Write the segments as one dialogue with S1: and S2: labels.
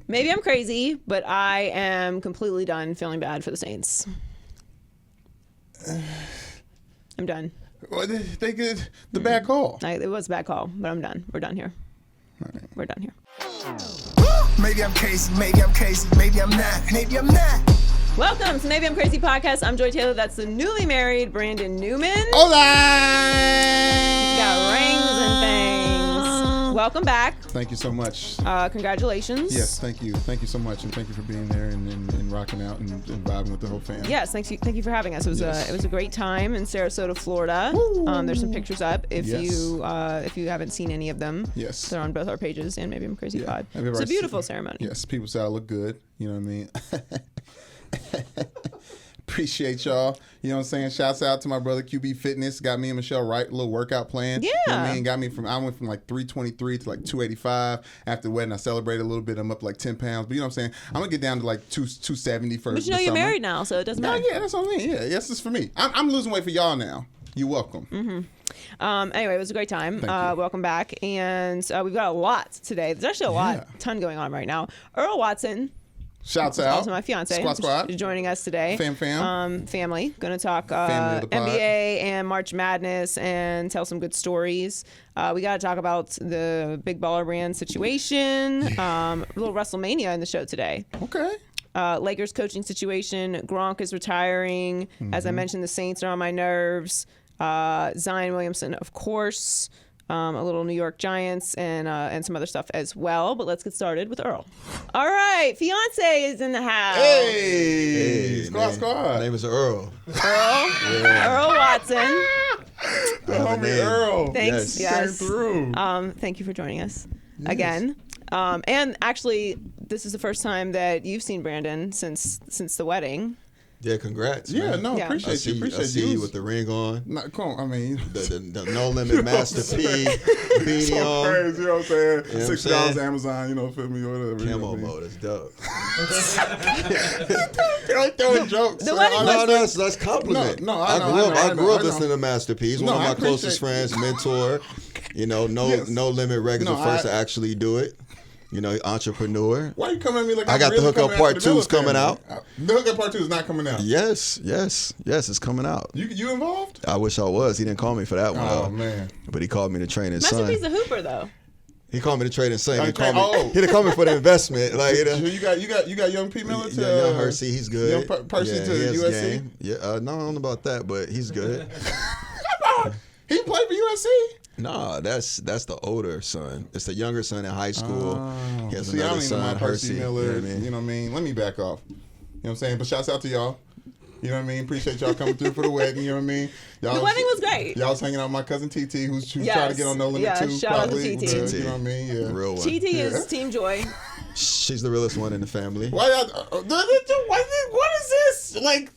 S1: Maybe I'm crazy, but I am completely done feeling bad for the Saints. I'm done.
S2: Well, they get the bad call.
S1: It was a bad call, but I'm done. We're done here.
S2: Right.
S1: We're done here.
S3: Maybe I'm crazy, maybe I'm crazy, maybe I'm not, maybe I'm not.
S1: Welcome to Maybe I'm Crazy Podcast. I'm Joy Taylor. That's the newly married Brandon Newman.
S2: Hola!
S1: He's got rings and things. Welcome back.
S2: Thank you so much.
S1: Congratulations.
S2: Yes, thank you. Thank you so much, and thank you for being there and rocking out and vibing with the whole family.
S1: Yes, thank you for having us. It was a great time in Sarasota, Florida. There's some pictures up if you haven't seen any of them.
S2: Yes,
S1: they're on both our pages and Maybe I'm Crazy Pod.
S2: Have you
S1: It's
S2: ever
S1: a beautiful ceremony.
S2: Yes, people say I look good. You know what I mean? Appreciate y'all. You know what I'm saying? Shouts out to my brother QB Fitness. Got me and Michelle Wright a little workout plan.
S1: Yeah.
S2: You know what I mean? I went from like 323 to like 285. After the wedding, I celebrated a little bit. I'm up like 10 pounds. But you know what I'm saying? I'm going to get down to like 270 for
S1: But you know you're married now, so it doesn't matter.
S2: Yeah, that's what I mean. Yeah, yes, it's for me. I'm losing weight for y'all now. You're welcome.
S1: Mm-hmm. Anyway, it was a great time. Welcome back. And we've got a lot today. There's actually a ton going on right now. Earl Watson.
S2: Shouts out.
S1: Also my fiance.
S2: Squad.
S1: Joining us today. Family. Going to talk NBA and March Madness and tell some good stories. We got to talk about the Big Baller Brand situation. A little WrestleMania in the show today.
S2: Okay.
S1: Lakers coaching situation. Gronk is retiring. As I mentioned, the Saints are on my nerves. Zion Williamson, of course. A little New York Giants and some other stuff as well. But let's get started with Earl. All right, fiance is in the house.
S2: Hey, squad.
S4: My name is Earl.
S1: Earl Watson.
S2: The homie Earl.
S1: Thanks. Yes.
S2: Came through.
S1: Thank you for joining us again. And actually, this is the first time that you've seen Brandon since the wedding.
S4: Yeah, congrats.
S2: Yeah,
S4: man.
S2: no, appreciate you.
S4: I see you with the ring on.
S2: Nah, come on, I mean,
S4: the No Limit Master P beanie
S2: so
S4: on.
S2: crazy, you know what I'm saying?
S4: You know
S2: $6 Amazon, you know, feel me, or whatever.
S4: Camo mode is dope.
S2: They're throwing jokes.
S1: The wedding
S4: No, that's compliment.
S2: No,
S4: I grew up
S2: know.
S4: listening to Master P. He's one of my closest friends, mentor. You know, no Limit Reg is the first to actually do it. You know, entrepreneur.
S2: Why are you coming at me like
S4: I got
S2: really
S4: the Hookup Part 2 is coming out.
S2: The Hookup Part 2 is not coming out.
S4: Yes, it's coming out.
S2: You involved?
S4: I wish I was. He didn't call me for that one.
S2: Oh, man.
S4: But he called me to train his
S1: Master
S4: son.
S1: P's a hooper, though.
S4: He called me to trade and son. He
S2: Okay,
S4: didn't call me for the investment. Like, you know.
S2: You got young P. Miller to
S4: Young Hersey, he's good.
S2: Young Percy to
S4: he has
S2: USC.
S4: game. Yeah, no, I don't know about that, but he's good.
S2: He played for USC.
S4: Nah, that's the older son. It's the younger son in high school. He has
S2: I
S4: another
S2: don't even know my
S4: son,
S2: Percy
S4: Hersey.
S2: Miller.
S4: You know what I mean?
S2: You know what I mean? Let me back off. You know what I'm saying? But shouts out to y'all. You know what I mean? Appreciate y'all coming through for the wedding. You know what I mean?
S1: The wedding was great.
S2: Y'all was hanging out with my cousin TT, who's trying to get on No Limit
S1: Yeah,
S2: too.
S1: shout out to
S2: probably.
S1: TT.
S2: You know what I mean? Yeah.
S4: Real one.
S1: TT is Team Joy.
S4: She's the realest one in the family.
S2: Why y'all? What is this? Like,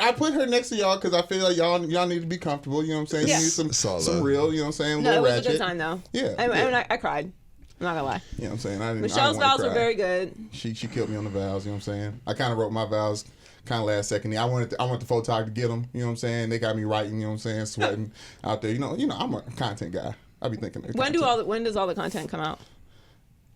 S2: I put her next to y'all because I feel like y'all need to be comfortable. You know what I'm saying?
S1: Yeah.
S2: You need some
S4: love.
S2: real. You know what I'm saying?
S1: No, it
S2: Little
S1: was
S2: ratchet.
S1: a good time, though.
S2: Yeah.
S1: I cried. I'm not gonna lie.
S2: You know what I'm saying? I didn't.
S1: Michelle's
S2: I didn't wanna
S1: vows were
S2: cry.
S1: very good.
S2: She killed me on the vows. You know what I'm saying? I kind of wrote my vows kind of last second. I wanted the photog to get them. You know what I'm saying? They got me writing. You know what I'm saying? Sweating out there. You know. I'm a content guy. I be thinking.
S1: When does all the content come out?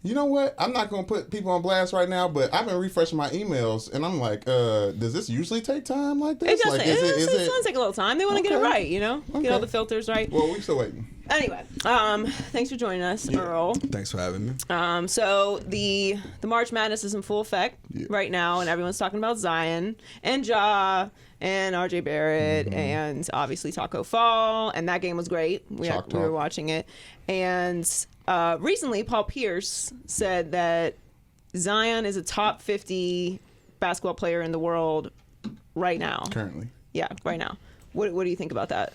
S2: You know what? I'm not gonna put people on blast right now, but I've been refreshing my emails, and I'm like, does this usually take time like this?
S1: It doesn't.
S2: Like,
S1: It's gonna take a little time. They want to get it right, you know, get all the filters right.
S2: Well, we're still waiting.
S1: Anyway, thanks for joining us, Earl.
S4: Thanks for having me.
S1: So the March Madness is in full effect right now, and everyone's talking about Zion and Ja and RJ Barrett and obviously Taco Fall, and that game was great. We were watching it, and recently Paul Pierce said that Zion is a top 50 basketball player in the world right now.
S2: Currently.
S1: Yeah, right now. What do you think about that?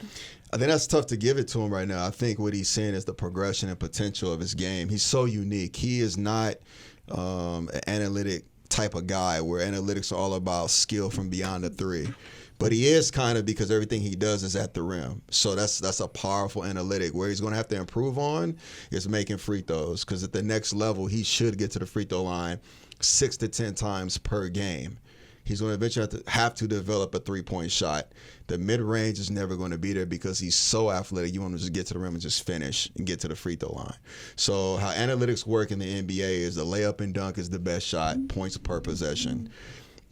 S4: I think that's tough to give it to him right now. I think what he's seeing is the progression and potential of his game. He's so unique. He is not an analytic type of guy where analytics are all about skill from beyond the three. But he is kind of, because everything he does is at the rim. So that's a powerful analytic. Where he's going to have to improve on is making free throws, because at the next level, he should get to the free throw line 6 to 10 times per game. He's going to eventually have to develop a three-point shot. The mid-range is never going to be there because he's so athletic. You want him to just get to the rim and just finish and get to the free throw line. So how analytics work in the NBA is the layup and dunk is the best shot, points per possession.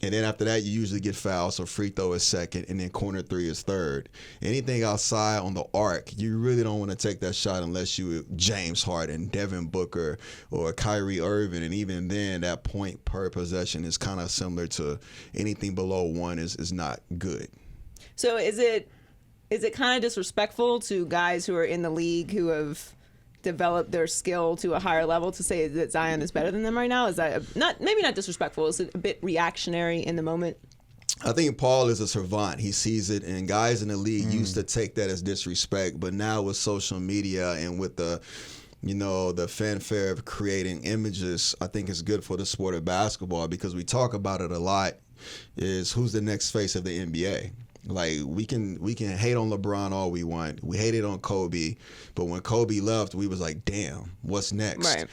S4: And then after that, you usually get fouled, so free throw is second, and then corner three is third. Anything outside on the arc, you really don't want to take that shot unless you James Harden, Devin Booker, or Kyrie Irving, and even then, that point per possession is kind of similar to anything below one is not good.
S1: So is it kind of disrespectful to guys who are in the league who have develop their skill to a higher level to say that Zion is better than them right now? Is that maybe not disrespectful? Is it a bit reactionary in the moment?
S4: I think Paul is a savant. He sees it, and guys in the league used to take that as disrespect, but now with social media and with the fanfare of creating images, I think it's good for the sport of basketball because we talk about it a lot, is who's the next face of the NBA. Like, we can hate on LeBron all we want. We hated on Kobe, but when Kobe left, we was like, damn, what's next?
S1: Right.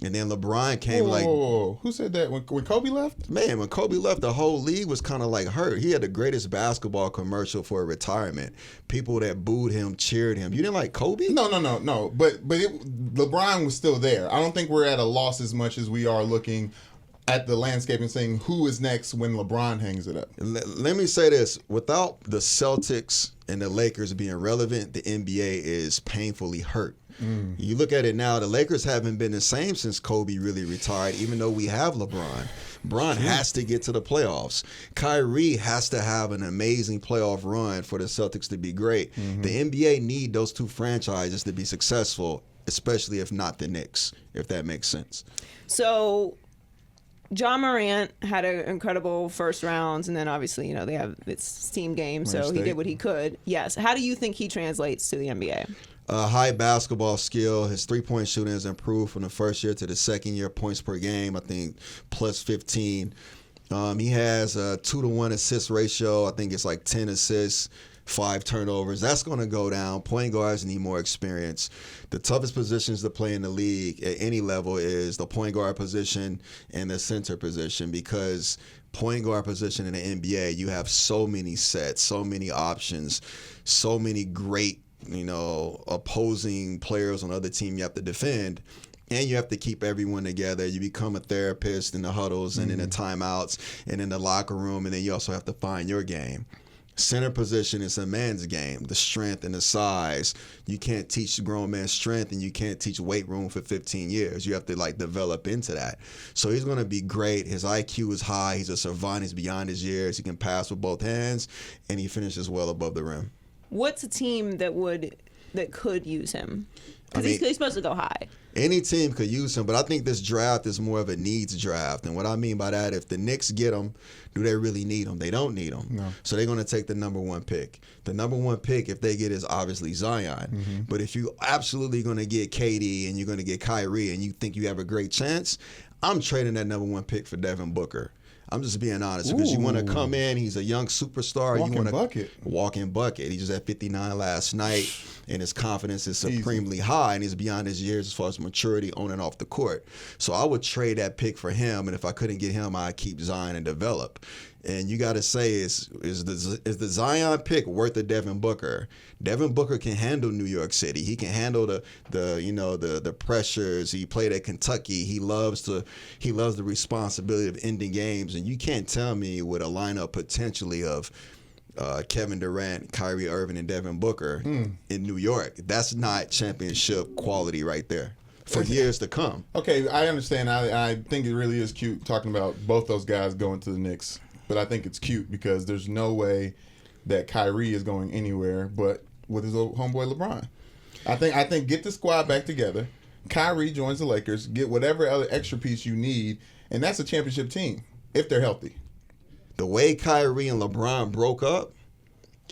S4: And then LeBron came
S2: Whoa. Who said that? When Kobe left?
S4: Man, when Kobe left, the whole league was kind of like hurt. He had the greatest basketball commercial for retirement. People that booed him, cheered him. You didn't like Kobe?
S2: No. But LeBron was still there. I don't think we're at a loss as much as we are looking at the landscape and saying who is next when LeBron hangs it up.
S4: Let me say this. Without the Celtics and the Lakers being relevant, the NBA is painfully hurt. You look at it now, the Lakers haven't been the same since Kobe really retired, even though we have LeBron. LeBron has to get to the playoffs. Kyrie has to have an amazing playoff run for the Celtics to be great. The NBA need those two franchises to be successful, especially if not the Knicks, if that makes sense.
S1: So John Morant had an incredible first rounds, and then obviously, they have its team game, so he did what he could. Yes. How do you think he translates to the NBA?
S4: High basketball skill. His three-point shooting has improved from the first year to the second year. Points per game, I think, plus 15. He has a 2-to-1 assist ratio. I think it's like 10 assists, 5 turnovers. That's going to go down. Point guards need more experience. The toughest positions to play in the league at any level is the point guard position and the center position, because point guard position in the NBA, you have so many sets, so many options, so many great opposing players on other team you have to defend, and you have to keep everyone together. You become a therapist in the huddles and in the timeouts and in the locker room, and then you also have to find your game. Center position is a man's game, the strength and the size. You can't teach grown man strength, and you can't teach weight room for 15 years. You have to develop into that. So he's going to be great. His IQ is high. He's a savant. He's beyond his years. He can pass with both hands, and he finishes well above the rim.
S1: What's a team that could use him? Because he's supposed to go high.
S4: Any team could use him, but I think this draft is more of a needs draft. And what I mean by that, if the Knicks get him, do they really need him? They don't need him.
S2: No.
S4: So they're going to take the number one pick. The number one pick, if they get, is obviously Zion. But if you absolutely going to get KD and you're going to get Kyrie and you think you have a great chance, I'm trading that number one pick for Devin Booker. I'm just being honest, because you want to come in. He's a young superstar. Walking bucket. He just had 59 last night, and his confidence is supremely high, and he's beyond his years as far as maturity on and off the court. So I would trade that pick for him, and if I couldn't get him, I'd keep Zion and develop. And you got to say, is the Zion pick worth the Devin Booker? Devin Booker can handle New York City. He can handle the pressures. He played at Kentucky. He loves the responsibility of ending games. And you can't tell me with a lineup potentially of Kevin Durant, Kyrie Irving, and Devin Booker in New York. That's not championship quality right there for years to come.
S2: Okay, I understand. I think it really is cute talking about both those guys going to the Knicks. But I think it's cute because there's no way that Kyrie is going anywhere but with his old homeboy LeBron. I think get the squad back together. Kyrie joins the Lakers. Get whatever other extra piece you need, and that's a championship team if they're healthy.
S4: The way Kyrie and LeBron broke up,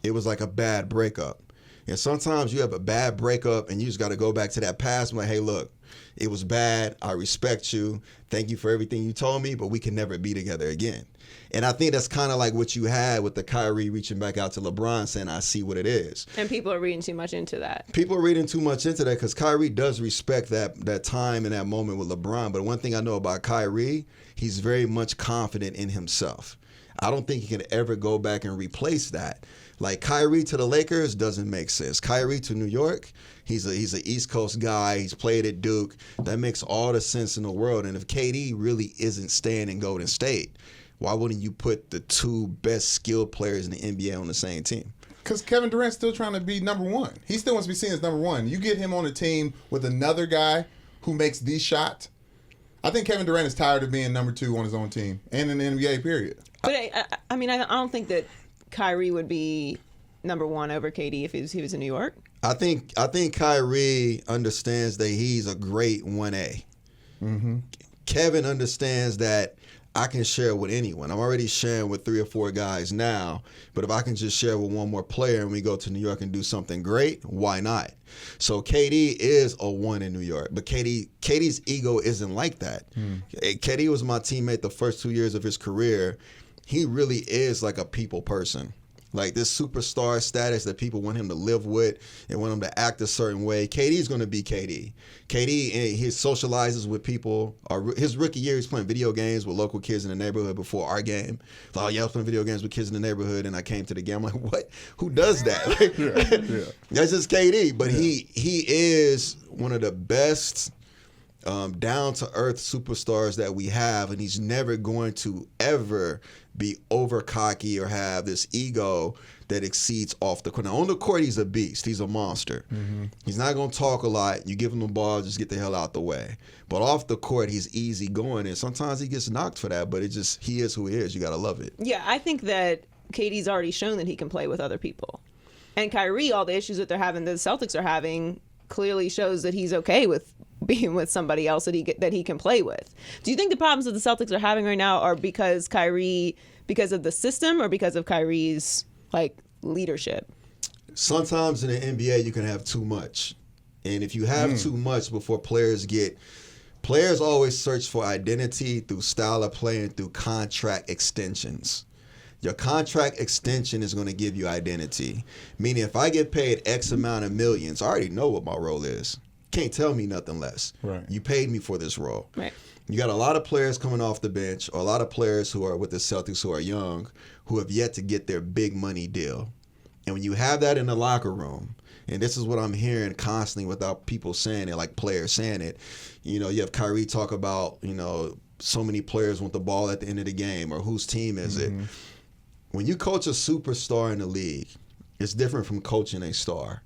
S4: it was like a bad breakup. And sometimes you have a bad breakup, and you just got to go back to that past and be like, hey, look, It was bad. I respect you. Thank you for everything you told me, but we can never be together again. And I think that's kind of like what you had with the Kyrie reaching back out to LeBron saying, I see what it is.
S1: And people are reading too much into that.
S4: People are reading too much into that because Kyrie does respect that time and that moment with LeBron. But one thing I know about Kyrie, he's very much confident in himself. I don't think he can ever go back and replace that. Like Kyrie to the Lakers doesn't make sense. Kyrie to New York, he's an East Coast guy. He's played at Duke. That makes all the sense in the world. And if KD really isn't staying in Golden State, why wouldn't you put the two best skilled players in the NBA on the same team?
S2: Because Kevin Durant's still trying to be number one. He still wants to be seen as number one. You get him on a team with another guy who makes these shots. I think Kevin Durant is tired of being number two on his own team and in the NBA, period.
S1: But I mean, I don't think that Kyrie would be number one over KD if he was in New York.
S4: I think Kyrie understands that he's a great 1A. Mm-hmm. Kevin understands that I can share with anyone. I'm already sharing with 3 or 4 guys now, but if I can just share with one more player and we go to New York and do something great, why not? So KD is a 1 in New York, but KD's ego isn't like that. KD was my teammate the first 2 years of his career. He really is like a people person. Like this superstar status that people want him to live with and want him to act a certain way. KD's going to be KD. KD, he socializes with people. His rookie year, he's playing video games with local kids in the neighborhood before our game. Oh, yeah, I was playing video games with kids in the neighborhood, and I came to the game. I'm like, what? Who does that? That's just KD. But he is one of the best down-to-earth superstars that we have, and he's never going to ever be over cocky or have this ego that exceeds off the court. Now, on the court, he's a beast. He's a monster. Mm-hmm. He's not going to talk a lot. You give him the ball, just get the hell out the way. But off the court, he's easy going, and sometimes he gets knocked for that, but he is who he is. You got to love it.
S1: Yeah, I think that KD's already shown that he can play with other people. And Kyrie, all the issues that the Celtics are having, clearly shows that he's okay with being with somebody else that he can play with. Do you think the problems that the Celtics are having right now are because of the system, or because of Kyrie's leadership?
S4: Sometimes in the NBA you can have too much, and if you have too much before players always search for identity through style of play and through contract extensions. Your contract extension is going to give you identity. Meaning, if I get paid X amount of millions, I already know what my role is. Can't tell me nothing less. Right. You paid me for this role.
S1: Right.
S4: You got a lot of players coming off the bench, or a lot of players who are with the Celtics who are young, who have yet to get their big money deal. And when you have that in the locker room, and this is what I'm hearing constantly without people saying it, like players saying it, you have Kyrie talk about, so many players want the ball at the end of the game, or whose team is it? When you coach a superstar in the league, it's different from coaching a star.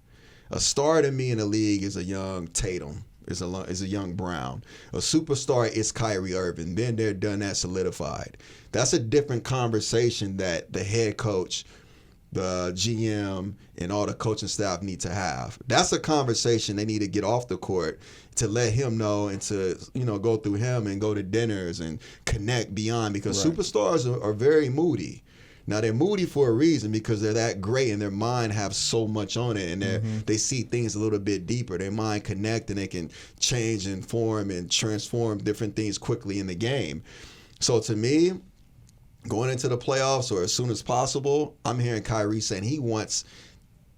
S4: A star to me in the league is a young Tatum, is a young Brown. A superstar is Kyrie Irving. Been there, done that, solidified. That's a different conversation that the head coach, the GM, and all the coaching staff need to have. That's a conversation they need to get off the court to let him know and to, go through him and go to dinners and connect beyond, because superstars are very moody. Now, they're moody for a reason, because they're that great and their mind have so much on it, and they see things a little bit deeper. Their mind connect, and they can change and form and transform different things quickly in the game. So to me, going into the playoffs or as soon as possible, I'm hearing Kyrie saying he wants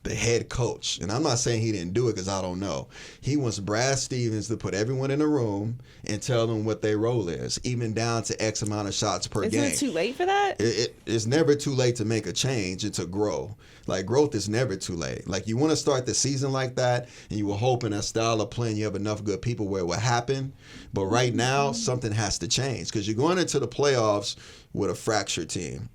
S4: the head coach. And I'm not saying he didn't do it, because I don't know. He wants Brad Stevens to put everyone in a room and tell them what their role is, even down to X amount of shots per game.
S1: Isn't it too late for that?
S4: It's never too late to make a change and to grow. Growth is never too late. You want to start the season like that, and you were hoping that style of playing, you have enough good people where it will happen. But right now, something has to change, because you're going into the playoffs with a fractured team.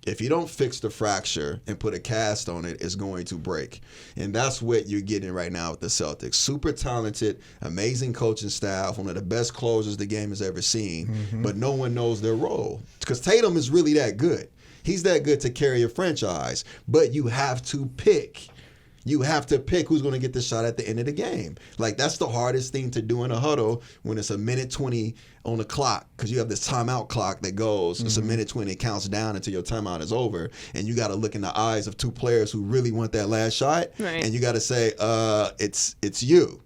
S4: If you don't fix the fracture and put a cast on it, it's going to break. And that's what you're getting right now with the Celtics. Super talented, amazing coaching staff, one of the best closers the game has ever seen, but no one knows their role. Because Tatum is really that good. He's that good to carry a franchise, but you have to pick. You have to pick who's going to get the shot at the end of the game. That's the hardest thing to do in a huddle when it's a minute 20 on the clock, because you have this timeout clock that goes. It's a minute 20. It counts down until your timeout is over, and you got to look in the eyes of two players who really want that last shot, and you got to say, it's you.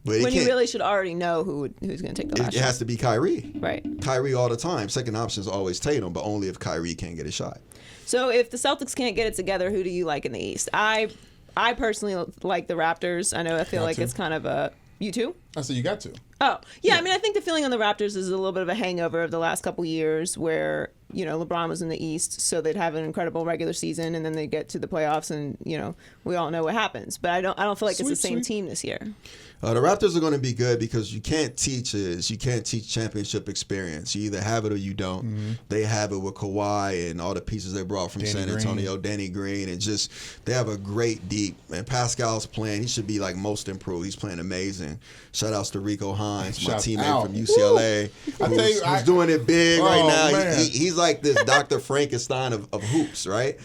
S4: But
S1: when you really should already know who's going to take the last
S4: it
S1: shot.
S4: has to be Kyrie.
S1: Right.
S4: Kyrie all the time. Second option is always Tatum, but only if Kyrie can't get a shot.
S1: So if the Celtics can't get it together, who do you like in the East? I personally like the Raptors. I feel like it's kind of a... You too?
S2: I said you got to.
S1: Oh, yeah. I mean, I think the feeling on the Raptors is a little bit of a hangover of the last couple years where, LeBron was in the East, so they'd have an incredible regular season, and then they get to the playoffs, and, we all know what happens. But I don't feel like it's the same team this year.
S4: The Raptors are going to be good because you can't teach championship experience. You either have it or you don't. Mm-hmm. They have it with Kawhi and all the pieces they brought from San Antonio, Danny Green, and just they have a great deep. And Pascal's playing. He should be like most improved. He's playing amazing. Shout outs to Rico Hines, my teammate from UCLA, who's doing it big right now. He's like this Dr. Frankenstein of hoops, right?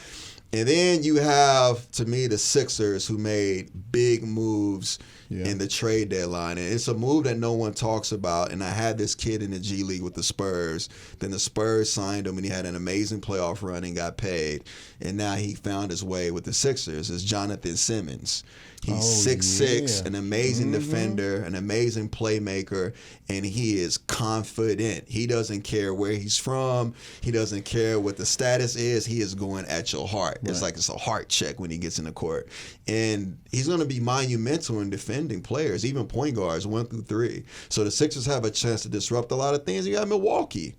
S4: And then you have, to me, the Sixers who made big moves in the trade deadline. And it's a move that no one talks about. And I had this kid in the G League with the Spurs. Then the Spurs signed him, and he had an amazing playoff run and got paid. And now he found his way with the Sixers. It's Jonathan Simmons. He's 6'6", an amazing defender, an amazing playmaker, and he is confident. He doesn't care where he's from. He doesn't care what the status is. He is going at your heart. Right. It's like it's a heart check when he gets in the court. And he's going to be monumental in defending players, even point guards 1 through 3. So the Sixers have a chance to disrupt a lot of things. You got Milwaukee.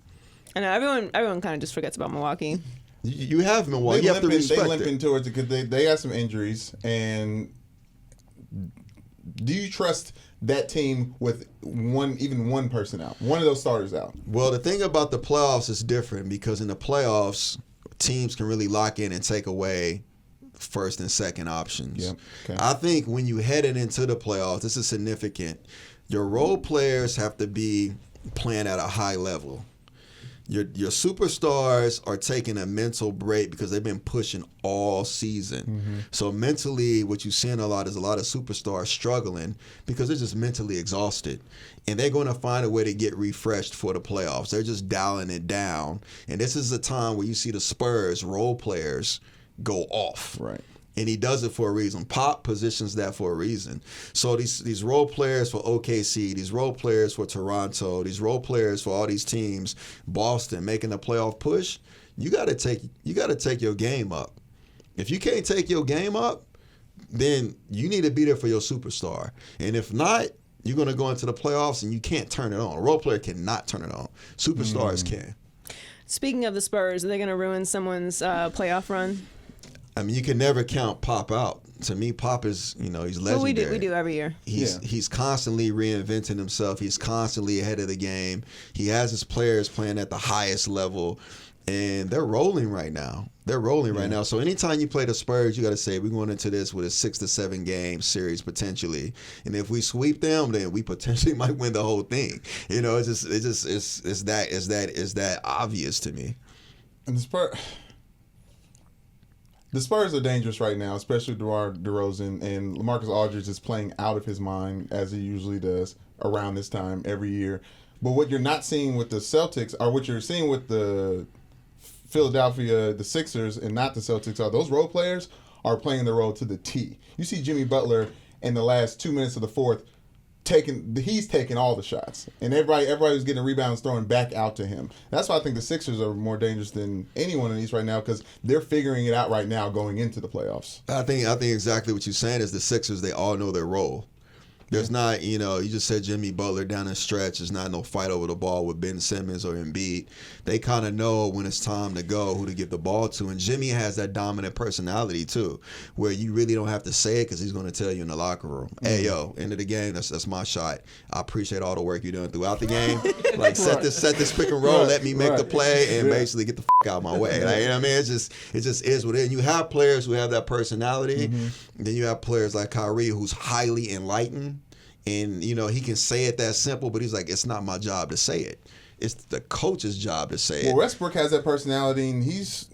S1: I know everyone kind of just forgets about Milwaukee.
S4: You have Milwaukee. You have to respect
S2: they limping towards it because they got some injuries. And do you trust that team with even one person out, one of those starters out?
S4: Well, the thing about the playoffs is different because in the playoffs, teams can really lock in and take away first and second options.
S2: Yep. Okay.
S4: I think when you headed into the playoffs, this is significant. Your role players have to be playing at a high level. Your superstars are taking a mental break because they've been pushing all season. Mm-hmm. So mentally, what you're seeing a lot is a lot of superstars struggling because they're just mentally exhausted. And they're going to find a way to get refreshed for the playoffs. They're just dialing it down. And this is the time where you see the Spurs role players go off.
S2: Right.
S4: And he does it for a reason. Pop positions that for a reason. So these role players for OKC, these role players for Toronto, these role players for all these teams, Boston making a playoff push, you got to take your game up. If you can't take your game up, then you need to be there for your superstar. And if not, you're going to go into the playoffs and you can't turn it on. A role player cannot turn it on. Superstars can.
S1: Speaking of the Spurs, are they going to ruin someone's playoff run?
S4: I mean, you can never count Pop out. To me, Pop is, he's legendary.
S1: Well, we do every year.
S4: He's constantly reinventing himself. He's constantly ahead of the game. He has his players playing at the highest level, and they're rolling right now. Right now. So anytime you play the Spurs, you got to say we're going into this with a 6 to 7 game series potentially, and if we sweep them, then we potentially might win the whole thing. It's that obvious to me.
S2: And the Spurs are dangerous right now, especially DeMar DeRozan, and LaMarcus Aldridge is playing out of his mind as he usually does around this time every year. But what you're not seeing with the Celtics, or what you're seeing with the Philadelphia, the Sixers, and not the Celtics, are those role players are playing the role to the T. You see Jimmy Butler in the last 2 minutes of the fourth he's taking all the shots, and everybody who's getting rebounds throwing back out to him. That's why I think the Sixers are more dangerous than anyone in the East right now because they're figuring it out right now going into the playoffs.
S4: I think exactly what you're saying is the Sixers, they all know their role. There's not, you just said Jimmy Butler down the stretch. There's not no fight over the ball with Ben Simmons or Embiid. They kind of know when it's time to go, who to give the ball to. And Jimmy has that dominant personality, too, where you really don't have to say it because he's going to tell you in the locker room, hey, yo, end of the game, that's my shot. I appreciate all the work you're doing throughout the game. Like, set this pick and roll, let me make the play, and basically get the out of my way. Like, you know what I mean? It just is what it is. And you have players who have that personality. Mm-hmm. Then you have players like Kyrie who's highly enlightened. And, he can say it that simple, but he's like, it's not my job to say it. It's the coach's job to say it.
S2: Well, Westbrook has that personality, and he's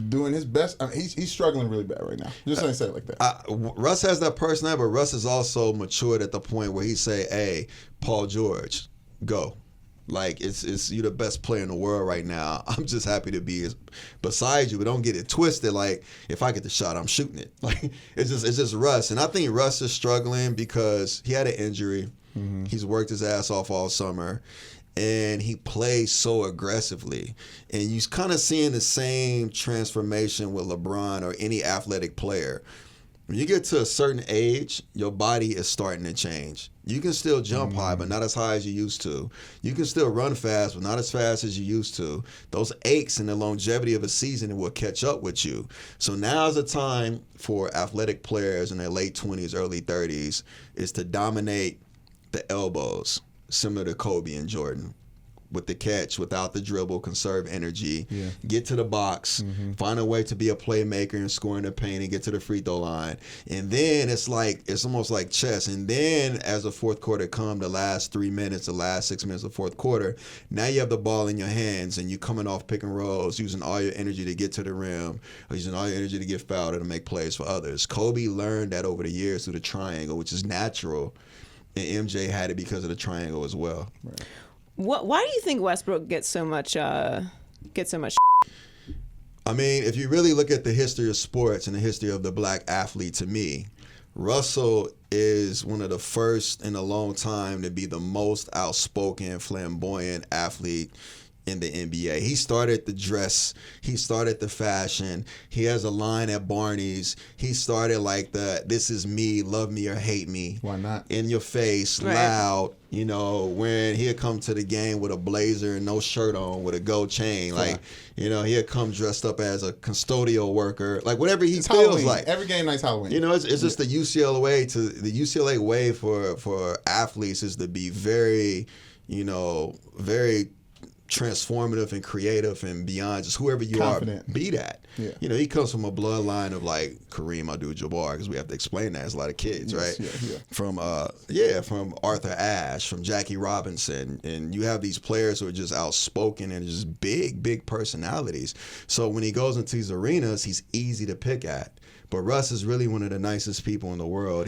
S2: doing his best. I mean, he's struggling really bad right now. Just say it like that.
S4: Russ has that personality, but Russ is also matured at the point where he say, hey, Paul George, go. Like, it's you're the best player in the world right now. I'm just happy to be beside you, but don't get it twisted. Like, if I get the shot, I'm shooting it. Like, it's just Russ. And I think Russ is struggling because he had an injury. He's worked his ass off all summer, and he plays so aggressively. And you're kind of seeing the same transformation with LeBron or any athletic player. When you get to a certain age, your body is starting to change. You can still jump high, but not as high as you used to. You can still run fast, but not as fast as you used to. Those aches and the longevity of a season will catch up with you. So now's the time for athletic players in their late 20s, early 30s, is to dominate the elbows, similar to Kobe and Jordan. With the catch, without the dribble, conserve energy, get to the box, find a way to be a playmaker and score in the paint and get to the free throw line. And then it's almost like chess. And then as the fourth quarter comes, the last 3 minutes, the last 6 minutes of the fourth quarter, now you have the ball in your hands and you're coming off pick and rolls, using all your energy to get to the rim, or using all your energy to get fouled or to make plays for others. Kobe learned that over the years through the triangle, which is natural. And MJ had it because of the triangle as well.
S2: Right.
S1: Why do you think Westbrook gets so much? I
S4: mean, if you really look at the history of sports and the history of the black athlete, to me, Russell is one of the first in a long time to be the most outspoken, flamboyant athlete in the NBA. He started the dress. He started the fashion. He has a line at Barney's. He started like the "this is me, love me or hate me."
S2: Why not?
S4: In your face,
S1: Right.
S4: loud. You know, when he'd come to the game with a blazer and no shirt on with a gold chain. Like, he'd come dressed up as a custodial worker. Like, whatever he
S2: It's
S4: feels
S2: Halloween.
S4: like.
S2: Every game night's Halloween.
S4: It's just the UCLA way for athletes is to be very, very transformative and creative and beyond just whoever you
S2: Confident.
S4: are, be that.
S2: Yeah.
S4: He comes from a bloodline of like Kareem Abdul-Jabbar, because we have to explain that. There's a lot of kids,
S2: Yes,
S4: right?
S2: yeah.
S4: From Arthur Ashe, from Jackie Robinson, and you have these players who are just outspoken and just big personalities. So when he goes into these arenas, he's easy to pick at. But Russ is really one of the nicest people in the world.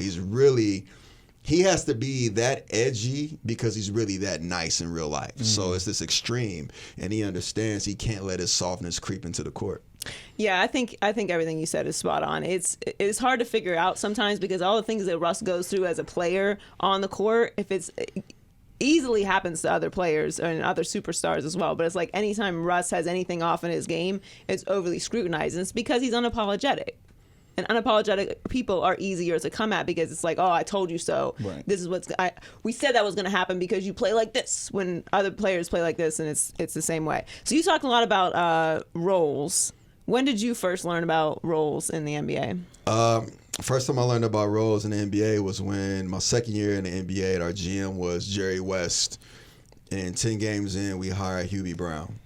S4: He has to be that edgy because he's really that nice in real life. So it's this extreme, and he understands he can't let his softness creep into the court.
S1: Yeah, I think everything you said is spot on. It's hard to figure out sometimes because all the things that Russ goes through as a player on the court, it easily happens to other players and other superstars as well. But it's like anytime Russ has anything off in his game, it's overly scrutinized, and it's because he's unapologetic. And unapologetic people are easier to come at because it's like, oh, I told you so.
S2: Right.
S1: This is we said that was going to happen because you play like this when other players play like this, and it's the same way. So you talked a lot about roles. When did you first learn about roles in the NBA?
S4: First time I learned about roles in the NBA was when my second year in the NBA, our GM was Jerry West. And 10 games in, we hired Hubie Brown.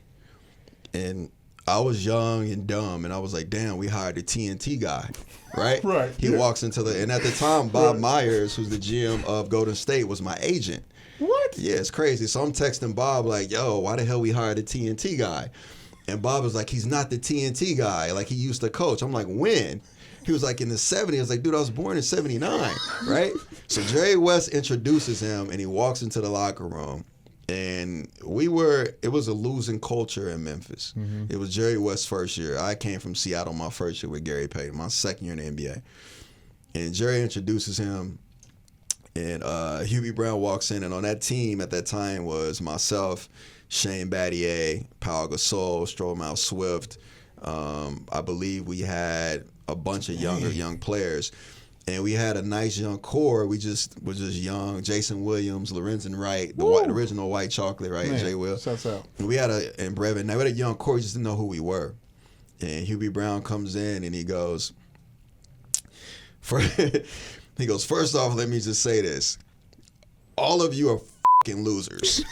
S4: And I was young and dumb, and I was like, damn, we hired the TNT guy, right?
S2: Right,
S4: He walks into and at the time, Bob Myers, who's the GM of Golden State, was my agent.
S2: What?
S4: Yeah, it's crazy. So I'm texting Bob like, yo, why the hell we hired the TNT guy? And Bob was like, he's not the TNT guy. Like, he used to coach. I'm like, when? He was like, in the 70s. I was like, dude, I was born in 79, right? So Jerry West introduces him, and he walks into the locker room. And it was a losing culture in Memphis. It was Jerry West's first year. I came from Seattle my first year with Gary Payton, my second year in the NBA. And Jerry introduces him, and Hubie Brown walks in, and on that team at that time was myself, Shane Battier, Pau Gasol, Stromile Swift. I believe we had a bunch of young players. And we had a nice young core. We just was just young. Jason Williams, Lorenzen Wright, the original White Chocolate, right?
S2: Man,
S4: Jay Will.
S2: shouts out.
S4: And we had and Brevin. Now we had a young core. We just didn't know who we were. And Hubie Brown comes in and he goes, first off, let me just say this. All of you are fucking losers.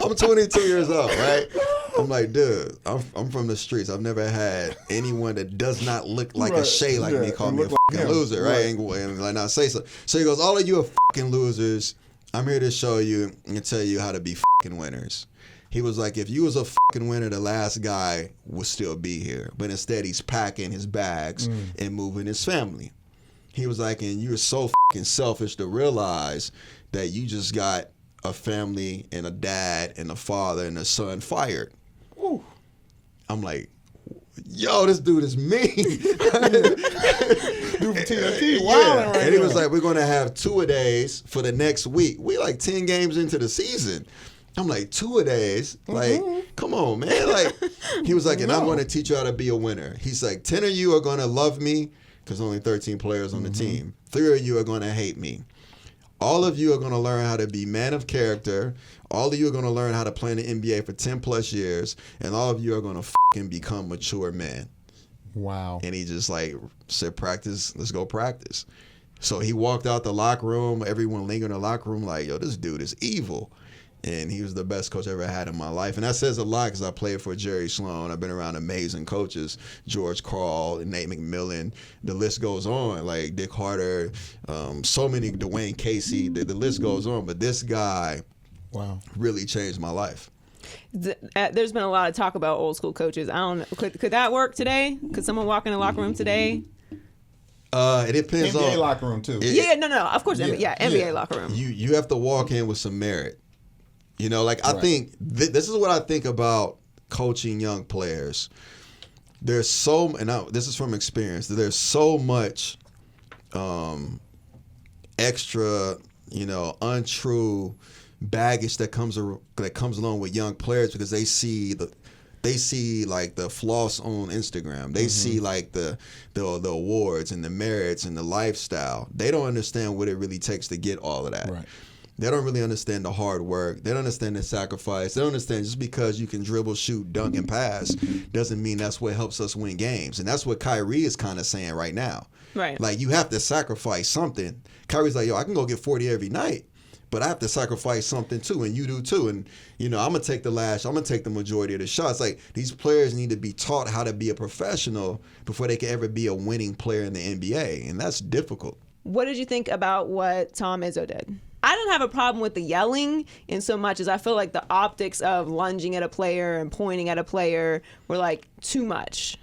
S4: I'm 22 years old, right? I'm like, dude, I'm from the streets. I've never had anyone that does not look like a Shay like me call me a fucking loser, right? And like not say so. So he goes, all of you are fucking losers. I'm here to show you and tell you how to be fucking winners. He was like, if you was a fucking winner, the last guy would still be here. But instead, he's packing his bags and moving his family. He was like, and you're so fucking selfish to realize that you just got a family and a dad and a father and a son fired. Ooh. I'm like, yo, this dude is mean.
S2: Dude from TNT,
S4: Yeah. And he was like, we're going to have 2-a-days for the next week. We like 10 games into the season. I'm like, 2-a-days? Like, come on, man. Like, he was like, and I'm going to teach you how to be a winner. He's like, 10 of you are going to love me because only 13 players on the team. 3 of you are going to hate me. All of you are going to learn how to be man of character. All of you are going to learn how to play in the NBA for 10 plus years. And all of you are going to fucking become mature men.
S2: Wow.
S4: And he just like said, practice, let's go practice. So he walked out the locker room. Everyone lingered in the locker room like, yo, this dude is evil. And he was the best coach I ever had in my life. And that says a lot because I played for Jerry Sloan. I've been around amazing coaches, George Karl, Nate McMillan. The list goes on, like Dick Harder, so many, Dwayne Casey. The list goes on. But this guy really changed my life.
S1: There's been a lot of talk about old school coaches. I don't know. Could that work today? Could someone walk in the locker room today?
S4: It depends on
S2: NBA locker room too.
S1: No, of course, NBA locker room.
S4: You have to walk in with some merit. You know, like I think this is what I think about coaching young players. There's this is from experience. There's so much extra, untrue baggage that comes along with young players because they see like the floss on Instagram. They see like the awards and the merits and the lifestyle. They don't understand what it really takes to get all of that.
S2: Right.
S4: They don't really understand the hard work. They don't understand the sacrifice. They don't understand just because you can dribble, shoot, dunk, and pass doesn't mean that's what helps us win games. And that's what Kyrie is kind of saying right now. Right. Like, you have to sacrifice something. Kyrie's like, yo, I can go get 40 every night, but I have to sacrifice something too, and you do too. And, I'm going to take the majority of the shots. Like, these players need to be taught how to be a professional before they can ever be a winning player in the NBA, and that's difficult.
S1: What did you think about what Tom Izzo did? I didn't have a problem with the yelling in so much as I feel like the optics of lunging at a player and pointing at a player were like too much.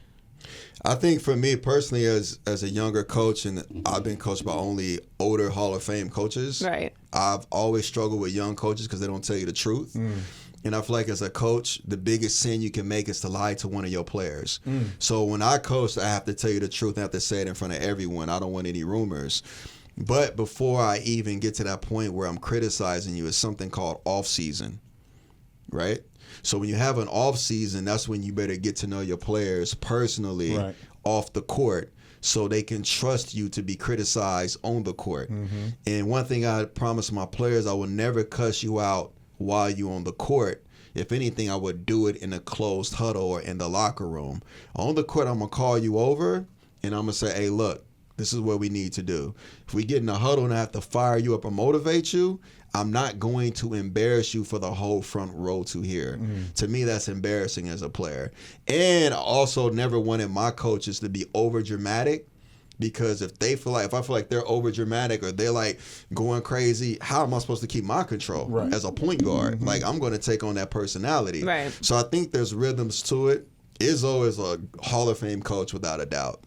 S4: I think for me personally, as a younger coach, and I've been coached by only older Hall of Fame coaches. Right. I've always struggled with young coaches because they don't tell you the truth. And I feel like as a coach, the biggest sin you can make is to lie to one of your players. So when I coach, I have to tell you the truth. I have to say it in front of everyone. I don't want any rumors. But before I even get to that point where I'm criticizing you, it's something called off-season, right? So when you have an off-season, that's when you better get to know your players personally off the court so they can trust you to be criticized on the court. And one thing I promise my players, I will never cuss you out while you're on the court. If anything, I would do it in a closed huddle or in the locker room. On the court, I'm going to call you over, and I'm going to say, hey, look, this is what we need to do. If we get in a huddle and I have to fire you up or motivate you, I'm not going to embarrass you for the whole front row to hear. To me, that's embarrassing as a player. And I also never wanted my coaches to be over dramatic, because if I feel like they're over dramatic or they're like going crazy, how am I supposed to keep my control as a point guard? Like, I'm going to take on that personality. Right. So I think there's rhythms to it. Izzo is a Hall of Fame coach without a doubt.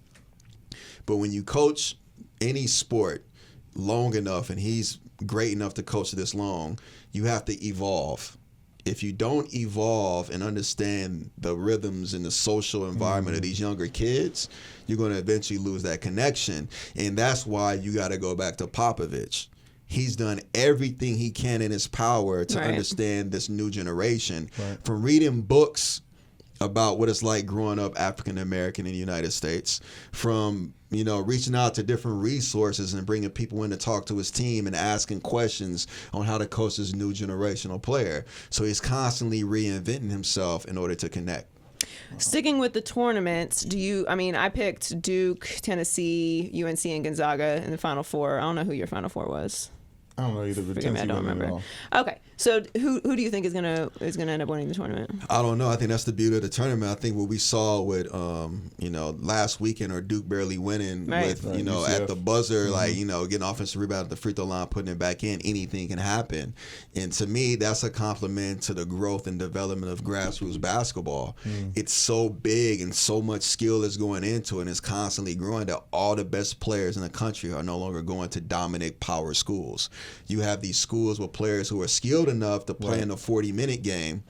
S4: But when you coach any sport long enough, and he's great enough to coach this long, you have to evolve. If you don't evolve and understand the rhythms and the social environment of these younger kids, you're going to eventually lose that connection. And that's why you got to go back to Popovich. He's done everything he can in his power to understand this new generation. From reading books about what it's like growing up African American in the United States, from reaching out to different resources and bringing people in to talk to his team and asking questions on how to coach this new generational player. So he's constantly reinventing himself in order to connect.
S1: Sticking with the tournaments, I picked Duke, Tennessee, UNC, and Gonzaga in the Final Four. I don't know who your Final Four was.
S2: I don't know either. But
S1: I don't remember. Okay, so who do you think is gonna end up winning the tournament?
S4: I don't know. I think that's the beauty of the tournament. I think what we saw with last weekend, or Duke barely winning with at the buzzer, getting offensive rebound at the free throw line, putting it back in. Anything can happen, and to me, that's a compliment to the growth and development of grassroots basketball. It's so big and so much skill is going into it, and it's constantly growing that all the best players in the country are no longer going to dominate power schools. You have these schools with players who are skilled skilled enough to play in a 40-minute game,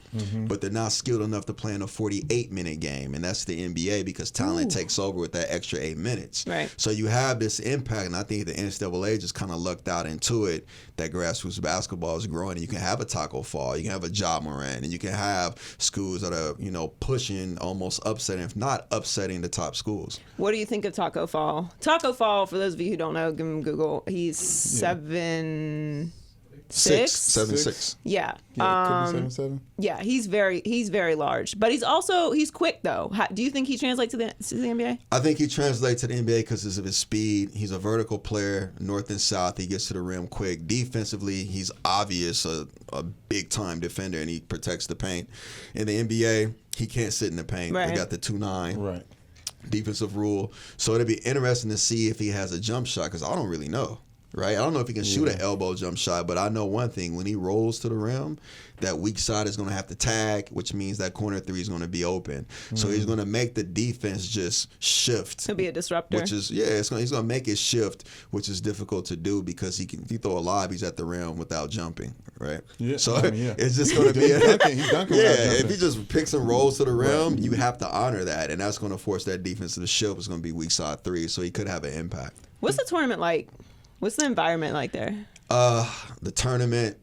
S4: but they're not skilled enough to play in a 48-minute game. And that's the NBA because talent takes over with that extra 8 minutes.
S1: Right.
S4: So you have this impact, and I think the NCAA just kind of lucked out into it that grassroots basketball is growing. And you can have a Taco Fall, you can have a Ja Morant, and you can have schools that are, pushing, almost upsetting, if not upsetting the top schools.
S1: What do you think of Taco Fall? Taco Fall, for those of you who don't know, give him Google. He's 7'6".
S4: 7'6".
S1: Yeah.
S2: Could be 7'7".
S1: Yeah, he's very large, but he's quick though. Do you think he translates to the NBA?
S4: I think he translates to the NBA because of his speed. He's a vertical player, north and south. He gets to the rim quick. Defensively, he's obvious a big time defender, and he protects the paint. In the NBA, he can't sit in the paint.
S1: Right.
S4: They got the 2-9.
S2: Right.
S4: Defensive rule. So it'd be interesting to see if he has a jump shot because I don't really know. Right? I don't know if he can shoot an elbow jump shot, but I know one thing. When he rolls to the rim, that weak side is going to have to tag, which means that corner three is going to be open. So he's going to make the defense just shift.
S1: He'll be a disruptor.
S4: Which is, he's going to make it shift, which is difficult to do because if you throw a lob, he's at the rim without jumping, right?
S2: Yeah.
S4: So
S2: yeah.
S4: it's just going to be
S2: He's dunking without jumping.
S4: if he just picks and rolls to the rim, you have to honor that, and that's going to force that defense to the shift. It's going to be weak side three, so he could have an impact.
S1: What's the tournament like? What's the environment like there?
S4: The tournament,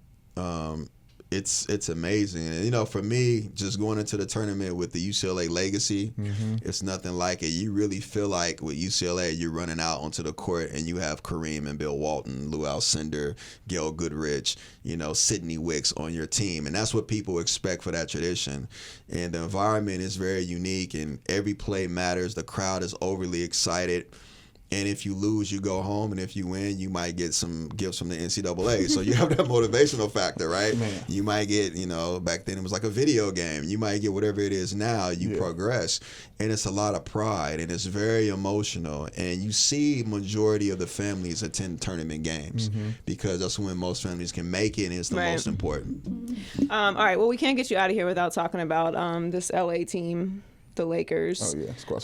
S4: it's amazing. And, for me, just going into the tournament with the UCLA legacy, it's nothing like it. You really feel like with UCLA, you're running out onto the court and you have Kareem and Bill Walton, Lou Alcindor, Gail Goodrich, Sidney Wicks on your team. And that's what people expect for that tradition. And the environment is very unique and every play matters. The crowd is overly excited. And if you lose, you go home, and if you win, you might get some gifts from the NCAA. So you have that motivational factor, right?
S2: Man.
S4: You might get, back then it was like a video game. You might get whatever it is now. You progress, and it's a lot of pride, and it's very emotional. And you see majority of the families attend tournament games because that's when most families can make it, and it's the most important.
S1: All right, well, we can't get you out of here without talking about this LA team. The Lakers.
S2: Oh yeah, squad.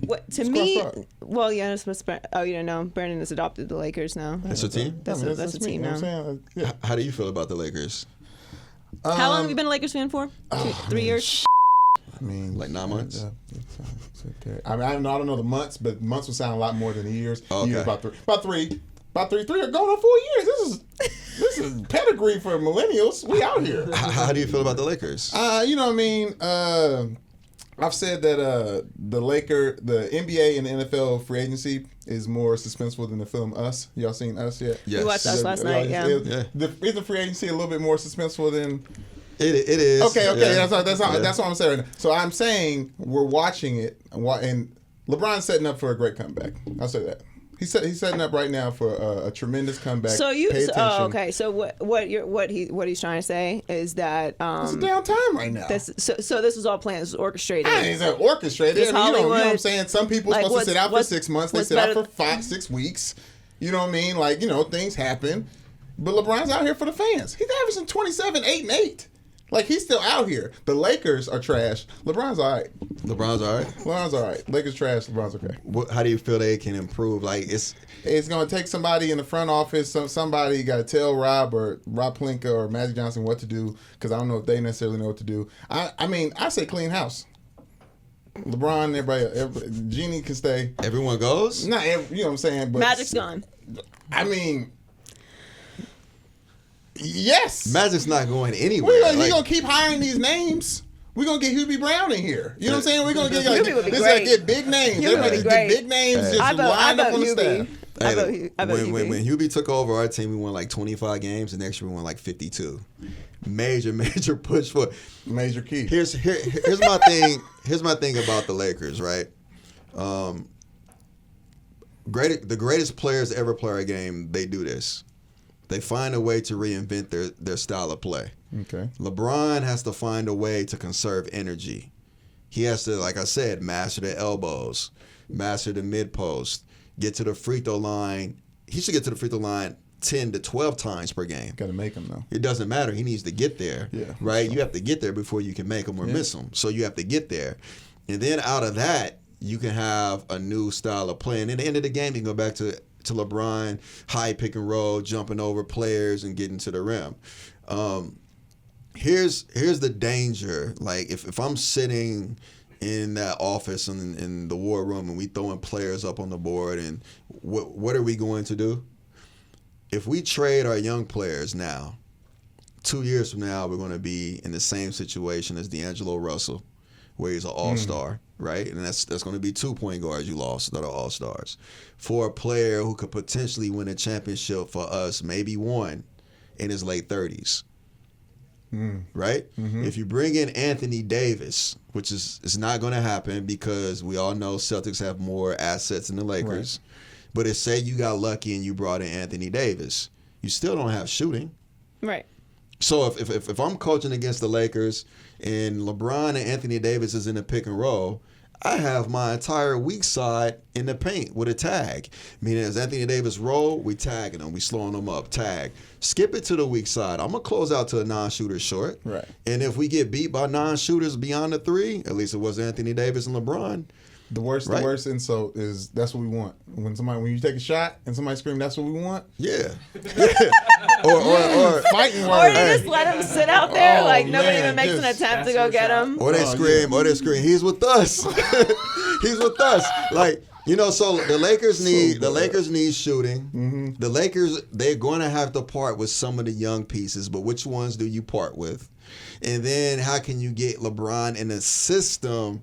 S1: What to me? Well, yeah. It's supposed to, you don't know. Brandon has adopted the Lakers now.
S4: That's a team.
S1: That's a team now.
S2: Yeah.
S4: How do you feel about the Lakers?
S1: How long have you been a Lakers fan for? 3 years.
S2: I mean,
S4: like 9 months.
S2: It's okay. I mean, I don't know the months, but months would sound a lot more than the years.
S4: Okay.
S2: Years about three, going on 4 years. This is pedigree for millennials. We out here.
S4: How do you feel about the Lakers?
S2: You know what I mean. I've said that the NBA and the NFL free agency is more suspenseful than the film Us. Y'all seen Us yet?
S4: Yes.
S1: We watched Us last night. Yeah.
S2: Is the free agency a little bit more suspenseful than?
S4: It is.
S2: Okay.
S4: Yeah.
S2: That's what I'm saying. So I'm saying we're watching it, and LeBron's setting up for a great comeback. I'll say that. He's setting up right now for a tremendous comeback.
S1: So
S2: Pay attention.
S1: okay. So what he's trying to say is that
S2: it's a downtime right now.
S1: So this was all planned. This was orchestrated.
S2: It's orchestrated.
S1: It's
S2: you know what I'm
S1: Hollywood.
S2: saying? Some people are supposed to sit out for 6 months. They sit out for 5-6 weeks. You know what I mean? Like, things happen. But LeBron's out here for the fans. He's averaging 27, 8, and 8. Like, he's still out here. The Lakers are trash. LeBron's all right.
S4: LeBron's all right?
S2: LeBron's all right. Lakers trash. LeBron's okay.
S4: How do you feel they can improve? Like, it's
S2: going to take somebody in the front office. Somebody got to tell Rob Pelinka or Magic Johnson what to do, because I don't know if they necessarily know what to do. I mean, I say clean house. LeBron, everybody, Jeannie can stay.
S4: Everyone goes?
S2: Not you know what I'm saying? But
S1: Magic's gone.
S2: I mean, yes.
S4: Magic's not going anywhere.
S2: We're going to keep hiring these names. We're going to get Hubie Brown in here. You know what I'm saying? We're going to get big names.
S1: Everybody
S2: get big names just lined up on the staff.
S4: When Hubie took over our team, we won like 25 games. The next year we won like 52. Major push for
S2: major key.
S4: Here's my thing. Here's my thing about the Lakers, right? The greatest players to ever play a game, they do this. They find a way to reinvent their style of play.
S2: Okay.
S4: LeBron has to find a way to conserve energy. He has to, like I said, master the elbows, master the mid post, get to the free throw line. He should get to the free throw line 10 to 12 times per game.
S2: Got to make them, though.
S4: It doesn't matter. He needs to get there, right?
S2: Sure.
S4: You have to get there before you can make them or miss them. So you have to get there. And then out of that, you can have a new style of play. And at the end of the game, you can go back to LeBron, high pick and roll, jumping over players and getting to the rim. Here's the danger. Like if I'm sitting in that office in the war room and we throwing players up on the board, and what are we going to do? If we trade our young players now, 2 years from now we're going to be in the same situation as D'Angelo Russell, where he's an all-star, right? And that's going to be 2 point guards you lost that are all-stars. For a player who could potentially win a championship for us, maybe one in his late 30s. Right? If you bring in Anthony Davis, which is not going to happen because we all know Celtics have more assets than the Lakers. Right. But if say you got lucky and you brought in Anthony Davis, you still don't have shooting.
S1: Right.
S4: So if I'm coaching against the Lakers and LeBron and Anthony Davis is in a pick and roll, I have my entire weak side in the paint with a tag. Meaning as Anthony Davis roll, we tagging him, we slowing him up, tag. Skip it to the weak side. I'm going to close out to a non-shooter short.
S2: Right.
S4: And if we get beat by non-shooters beyond the three, at least it was Anthony Davis and LeBron.
S2: The worst insult is that's what we want. When you take a shot and somebody scream, that's what we want.
S4: Yeah.
S2: or fighting
S1: Or
S2: words.
S1: they just let him sit out there, like nobody
S2: man,
S1: even makes an
S2: just-
S1: attempt to go get him.
S4: Or they scream, he's with us. He's with us. Like, so the Lakers need shooting. The Lakers, they're going to have to part with some of the young pieces, but which ones do you part with? And then how can you get LeBron in a system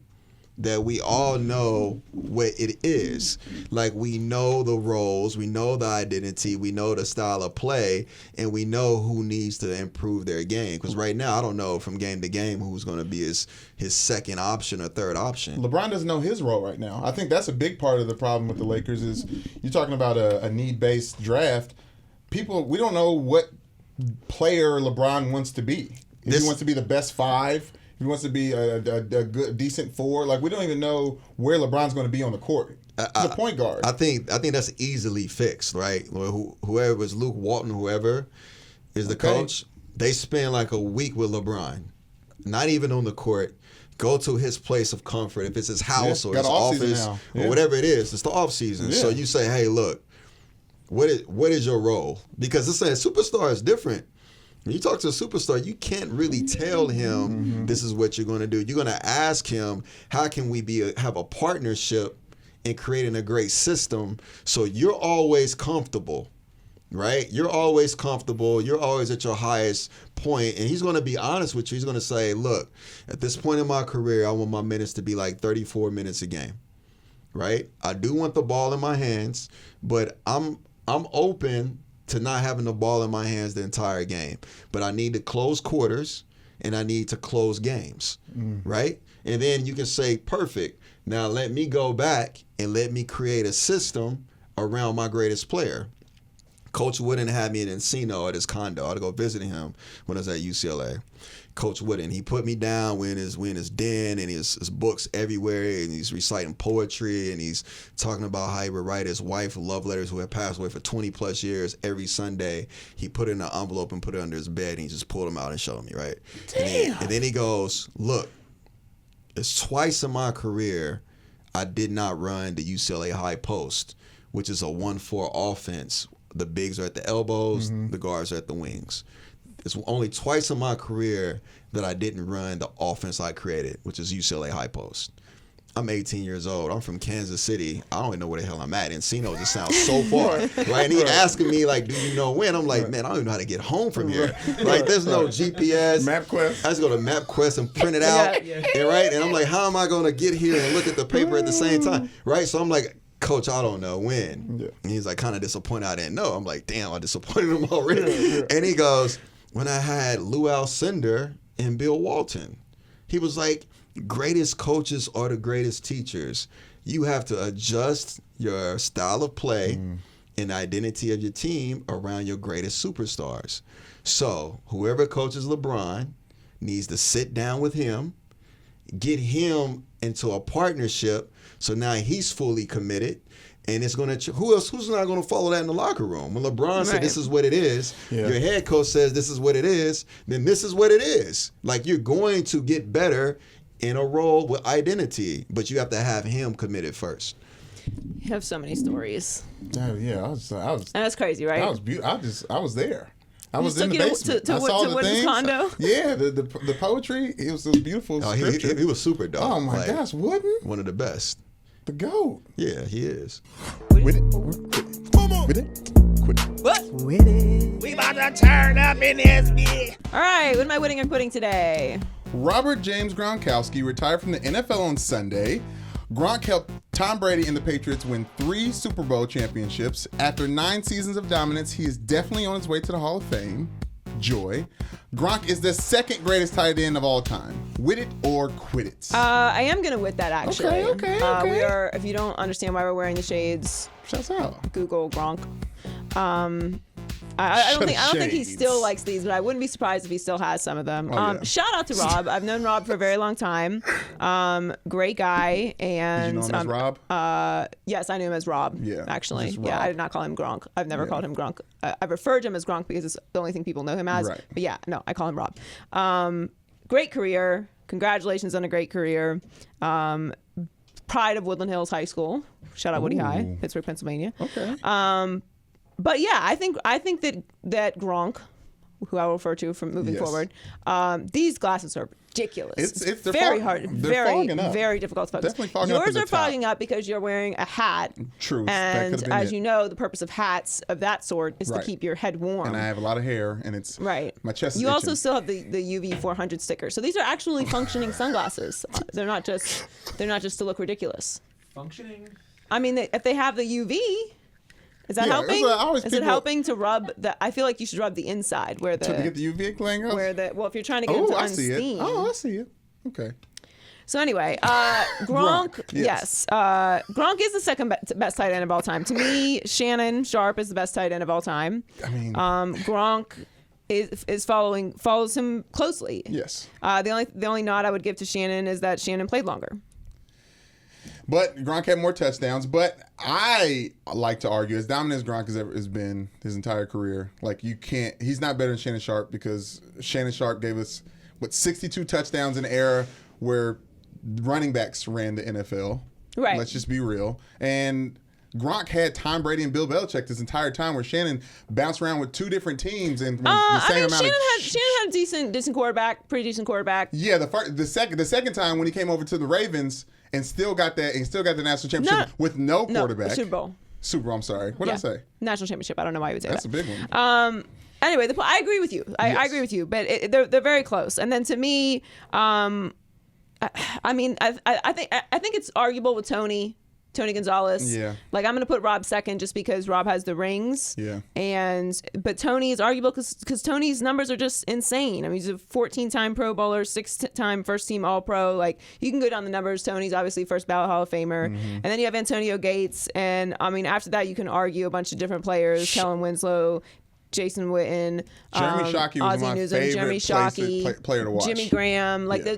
S4: that we all know what it is? Like, we know the roles, we know the identity, we know the style of play, and we know who needs to improve their game. Because right now, I don't know from game to game who's going to be his second option or third option.
S2: LeBron doesn't know his role right now. I think that's a big part of the problem with the Lakers is you're talking about a need-based draft. We don't know what player LeBron wants to be. If he wants to be the best five, if he wants to be a good, decent four, like we don't even know where LeBron's going to be on the court. He's a point guard.
S4: I think that's easily fixed, right? Whoever is Luke Walton, whoever is the coach, they spend like a week with LeBron, not even on the court. Go to his place of comfort, if it's his house or his office or whatever it is. It's the off season, so you say, "Hey, look, what is your role?" Because it's a superstar is different. When you talk to a superstar, you can't really tell him this is what you're going to do. You're going to ask him, how can we have a partnership in creating a great system so you're always comfortable, right? You're always comfortable. You're always at your highest point. And he's going to be honest with you. He's going to say, look, at this point in my career, I want my minutes to be like 34 minutes a game, right? I do want the ball in my hands, but I'm open to not having the ball in my hands the entire game. But I need to close quarters and I need to close games, right? And then you can say, perfect. Now let me go back and let me create a system around my greatest player. Coach Wooden had me in Encino at his condo. I had to go visit him when I was at UCLA. Coach Wooden, he put me down when his den and his books everywhere, and he's reciting poetry, and he's talking about how he would write his wife love letters who had passed away for 20 plus years every Sunday. He put it in an envelope and put it under his bed, and he just pulled them out and showed me, right? And then he goes, look, it's twice in my career I did not run the UCLA high post, which is a 1-4 offense. The bigs are at the elbows, the guards are at the wings. It's only twice in my career that I didn't run the offense I created, which is UCLA high post. I'm 18 years old. I'm from Kansas City. I don't even know where the hell I'm at. Encino just sounds so far, right? And he asking me, like, do you know when? I'm like, man, I don't even know how to get home from here. Like, there's no GPS.
S2: MapQuest.
S4: I just go to MapQuest and print it out, and right? And I'm like, how am I going to get here and look at the paper at the same time, right? So I'm like, Coach, I don't know when. Yeah. And he's like, kind of disappointed I didn't know. I'm like, damn, I disappointed him already. And he goes, when I had Lou Alcindor and Bill Walton, he was like, greatest coaches are the greatest teachers. You have to adjust your style of play and identity of your team around your greatest superstars. So whoever coaches LeBron needs to sit down with him, get him into a partnership so now he's fully committed. And it's going to, who's not going to follow that in the locker room? When LeBron said this is what it is, your head coach says this is what it is, then this is what it is. Like, you're going to get better in a role with identity, but you have to have him committed first.
S1: You have so many stories.
S2: Yeah, I was.
S1: And that's crazy, right?
S2: That was beautiful. I was there. I was
S1: just
S2: in the
S1: took you
S2: basement.
S1: to
S2: I saw the
S1: Woodman's
S2: things.
S1: condo?
S2: Yeah, the poetry. It was beautiful.
S4: Oh,
S2: scripture.
S4: he was super dope.
S2: Oh my
S4: Like,
S2: gosh, Wooden,
S4: one of the best.
S2: the GOAT.
S4: Yeah, he is.
S2: With it, or quit it. With it, quit it.
S1: What?
S3: With it. We about to turn up in this bitch.
S1: All right, what am I winning or quitting today?
S2: Robert James Gronkowski retired from the NFL on Sunday. Gronk helped Tom Brady and the Patriots win 3 Super Bowl championships. After 9 seasons of dominance, he is definitely on his way to the Hall of Fame. Joy. Gronk is the 2nd greatest tight end of all time. With it or quit it.
S1: I am gonna with that actually.
S2: Okay.
S1: We are. If you don't understand why we're wearing the shades,
S2: Shouts out.
S1: Google Gronk. I don't think he
S2: Shades.
S1: still likes these, but I wouldn't be surprised if he still has some of them.
S2: Oh, yeah.
S1: Shout out to Rob. I've known Rob for a very long time. Great guy. And
S2: Did you know him as Rob?
S1: yes, I knew him as Rob.
S2: Yeah,
S1: actually.
S2: just
S1: Yeah,
S2: Rob.
S1: I did not call him Gronk. I've never called him Gronk. I've referred to him as Gronk because it's the only thing people know him as.
S2: Right.
S1: But yeah, no, I call him Rob. Great career. Congratulations on a great career. Pride of Woodland Hills High School. Shout out Woody High, Pittsburgh, Pennsylvania.
S2: Okay.
S1: But yeah, I think that Gronk, who I will refer to from moving
S2: Yes.
S1: forward, these glasses are ridiculous.
S2: They're
S1: very
S2: fog-
S1: hard,
S2: they're fogging up.
S1: very difficult to focus.
S2: Definitely fogging up
S1: Yours
S2: at the
S1: are fogging up because you're wearing a hat.
S2: True. That
S1: And
S2: could've been
S1: as
S2: it.
S1: you know, the purpose of hats of that sort is
S2: Right.
S1: to keep your head warm.
S2: And I have a lot of hair, and it's
S1: Right.
S2: My chest is
S1: You also
S2: itching.
S1: still have the UV 400 sticker. So these are actually functioning sunglasses. They're not just to look ridiculous.
S5: Functioning.
S1: I mean, if they have the UV, is that
S2: Yeah,
S1: helping?
S2: that's what I always
S1: Is it
S2: people-
S1: helping to rub the? I feel like you should rub the inside where
S2: to get
S1: the
S2: the UV playing up.
S1: well, if you're trying to get
S2: Oh,
S1: into
S2: I see it.
S1: unsteam.
S2: Oh, I see it. Okay.
S1: So anyway, Gronk,
S2: Gronk,
S1: yes. Gronk is the second best tight end of all time. To me, Shannon Sharp is the best tight end of all time.
S2: I mean,
S1: Gronk follows him closely.
S2: yes.
S1: The only nod I would give to Shannon is that Shannon played longer.
S2: But Gronk had more touchdowns. But I like to argue, as dominant as Gronk has been his entire career, like he's not better than Shannon Sharp because Shannon Sharp gave us, 62 touchdowns in an era where running backs ran the NFL.
S1: Right.
S2: Let's just be real. And Gronk had Tom Brady and Bill Belichick this entire time where Shannon bounced around with 2 different teams and the
S1: I
S2: same
S1: mean,
S2: amount
S1: Shannon had a decent quarterback, pretty decent quarterback.
S2: Yeah, the second time when he came over to the Ravens and still got the national championship with no quarterback.
S1: Super Bowl.
S2: Super Bowl, I'm sorry. What did I say?
S1: National championship. I don't know why you would say
S2: That's
S1: that.
S2: a big one.
S1: Anyway, I agree with you. I
S2: Yes.
S1: agree with you, but they're very close. And then to me, I think it's arguable with Tony Gonzalez.
S2: Yeah.
S1: Like I'm gonna put Rob second just because Rob has the rings.
S2: Yeah.
S1: But Tony is arguable because Tony's numbers are just insane. I mean, he's a 14-time Pro Bowler, 6-time first team All Pro. Like you can go down the numbers. Tony's obviously first ballot Hall of Famer, and then you have Antonio Gates, and I mean after that you can argue a bunch of different players: Kellen Winslow, Jason Witten,
S2: Jeremy Shockey was
S1: Ozzie
S2: my
S1: Newsome,
S2: favorite
S1: Jeremy Shockey,
S2: player to watch.
S1: Jimmy Graham. Like,
S2: Yeah.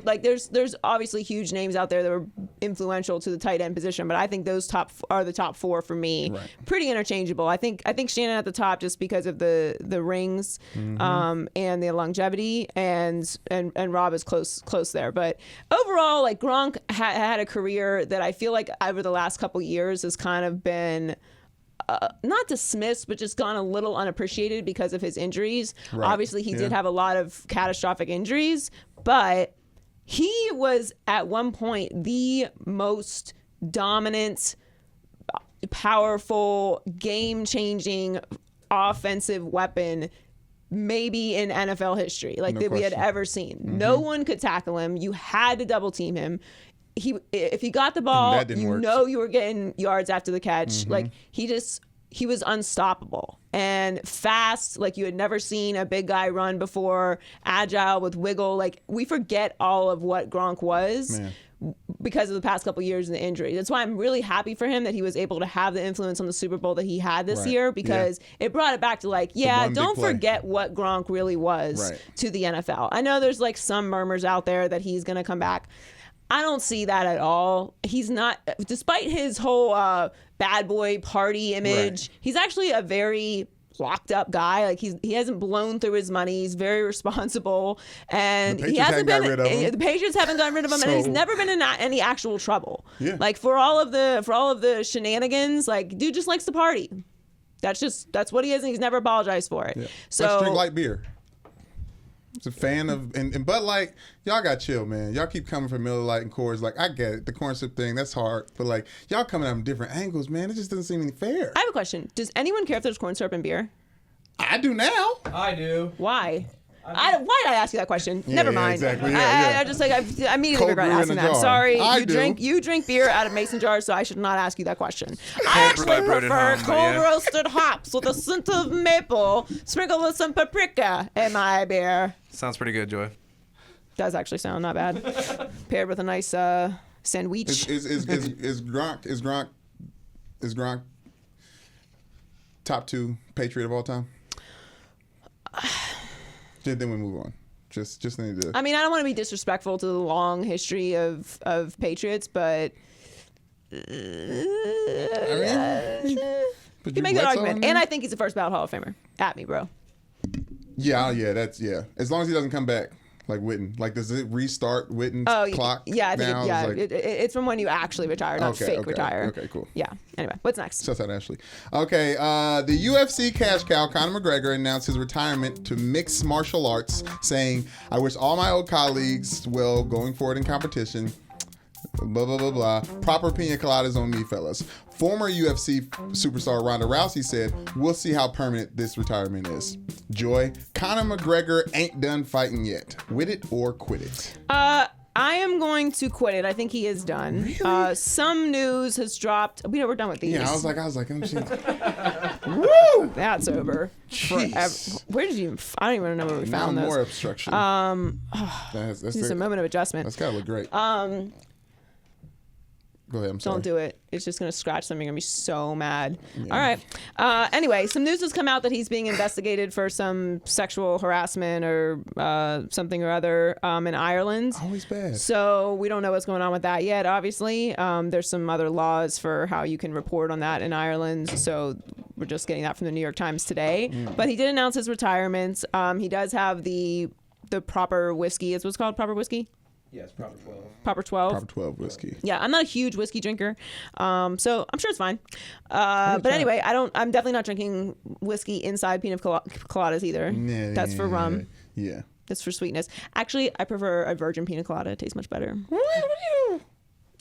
S1: there's obviously huge names out there that were influential to the tight end position, but I think those are the top 4 for me.
S2: Right.
S1: Pretty interchangeable. I think Shannon at the top just because of the rings, and the longevity, and Rob is close there. But overall, like Gronk had a career that I feel like over the last couple years has kind of been. Not dismissed, but just gone a little unappreciated because of his injuries.
S2: Right.
S1: Obviously, he did
S2: Yeah.
S1: have a lot of catastrophic injuries, but he was at one point the most dominant, powerful, game-changing offensive weapon maybe in NFL history, like
S2: No
S1: that we had
S2: question.
S1: ever seen. No one could tackle him. You had to double team him. If he got the ball,
S2: That didn't work.
S1: you were getting yards after the catch. Like he was unstoppable and fast, like you had never seen a big guy run before, agile with wiggle. Like we forget all of what Gronk was.
S2: Man.
S1: Because of the past couple years and the injury. That's why I'm really happy for him that he was able to have the influence on the Super Bowl that he had this
S2: Right.
S1: year, because it brought it back to like,
S2: one big
S1: don't
S2: play.
S1: forget what Gronk really was
S2: Right.
S1: to the NFL. I know there's like some murmurs out there that he's going to come back. I don't see that at all. He's not, despite his whole bad boy party image,
S2: Right.
S1: he's actually a very locked up guy. Like he hasn't blown through his money. He's very responsible, and
S2: The
S1: he
S2: Patriots
S1: hasn't
S2: haven't
S1: been.
S2: got rid of him.
S1: The Patriots haven't gotten rid of him, and he's
S2: So-
S1: never been in any actual trouble.
S2: Yeah.
S1: Like for all of the shenanigans, like dude just likes to party. That's what he is, and he's never apologized for it.
S2: Yeah.
S1: So
S2: Let's drink light beer. He's a fan of and Bud Light. Y'all got chill, man. Y'all keep coming for Miller Lite and Coors. Like, I get it, the corn sip thing, that's hard, but like y'all coming at them different angles, man. It just doesn't seem any fair.
S1: I have a question. Does anyone care if there's corn syrup in beer?
S2: I do now.
S5: I do.
S1: Why? Why did I ask you that question?
S2: Yeah,
S1: Never
S2: yeah,
S1: mind.
S2: exactly. Yeah,
S1: I just like I immediately
S2: Cold
S1: regret
S2: brew in
S1: asking
S2: a
S1: that. I'm
S2: jar.
S1: sorry.
S2: I
S1: You
S2: do.
S1: drink beer out of mason jars, so I should not ask you that question. I actually
S5: I brewed it
S1: prefer
S5: home, but
S1: cold
S5: yeah.
S1: roasted hops with a scent of maple, sprinkled with some paprika in my beer.
S5: Sounds pretty good, Joy.
S1: Does actually sound not bad. Paired with a nice sandwich.
S2: Is Gronk top 2 Patriot of all time? Then we move on. Just need to.
S1: I mean, I don't want to be disrespectful to the long history of Patriots, but
S2: But
S1: you make that argument. And I think he's the first ballot Hall of Famer. At me, bro.
S2: Yeah, that's As long as he doesn't come back, like Witten. Like, does it restart Witten's clock?
S1: Yeah, I think
S2: now?
S1: it's from when you actually retire, not fake retire.
S2: Okay, cool.
S1: Yeah. Anyway, what's next?
S2: Shouts out Ashley. Okay, the UFC cash cow Conor McGregor announced his retirement to mixed martial arts, saying, "I wish all my old colleagues well going forward in competition. Blah, blah, blah, blah. Proper pina coladas on me, fellas." Former UFC superstar Ronda Rousey said, "We'll see how permanent this retirement is." Joy, Conor McGregor ain't done fighting yet. With it or quit it?
S1: I am going to quit it. I think he is done.
S2: Really?
S1: Some news has dropped. We're done with these.
S2: Yeah, I was like, I'm just...
S1: Woo! That's over.
S2: Jeez.
S1: Forever. Where did you? I don't even know where we
S2: Now
S1: found those.
S2: more obstruction. That's
S1: It's a moment of adjustment.
S2: That's gotta look great. Go ahead, I'm sorry.
S1: Don't do it. It's just going to scratch something. You're going to be so mad. Yeah. All right. Anyway, some news has come out that he's being investigated for some sexual harassment or something or other in Ireland.
S2: Always bad.
S1: So we don't know what's going on with that yet, obviously. There's some other laws for how you can report on that in Ireland. So we're just getting that from the New York Times today. But he did announce his retirement. He does have the proper whiskey. Is what's called proper whiskey?
S5: Yes, proper 12.
S1: Proper 12.
S2: Proper 12 whiskey.
S1: Yeah, I'm not a huge whiskey drinker, so I'm sure it's fine. But anyway, I'm definitely not drinking whiskey inside pina coladas either.
S2: Yeah,
S1: That's for rum.
S2: Yeah.
S1: That's for sweetness. Actually, I prefer a virgin pina colada. It tastes much better.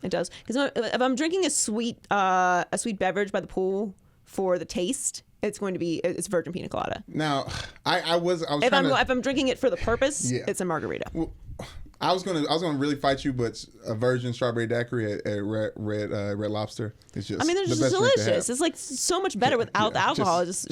S1: It does, because if I'm drinking a sweet beverage by the pool for the taste, it's virgin pina colada.
S2: Now, I was
S1: If I'm drinking it for the purpose,
S2: Yeah.
S1: it's a margarita.
S2: Well, I was gonna really fight you, but a virgin strawberry daiquiri at Red Lobster is just.
S1: I mean, they're
S2: the
S1: just
S2: best drink to
S1: delicious.
S2: have.
S1: It's like so much better without the alcohol.
S2: just-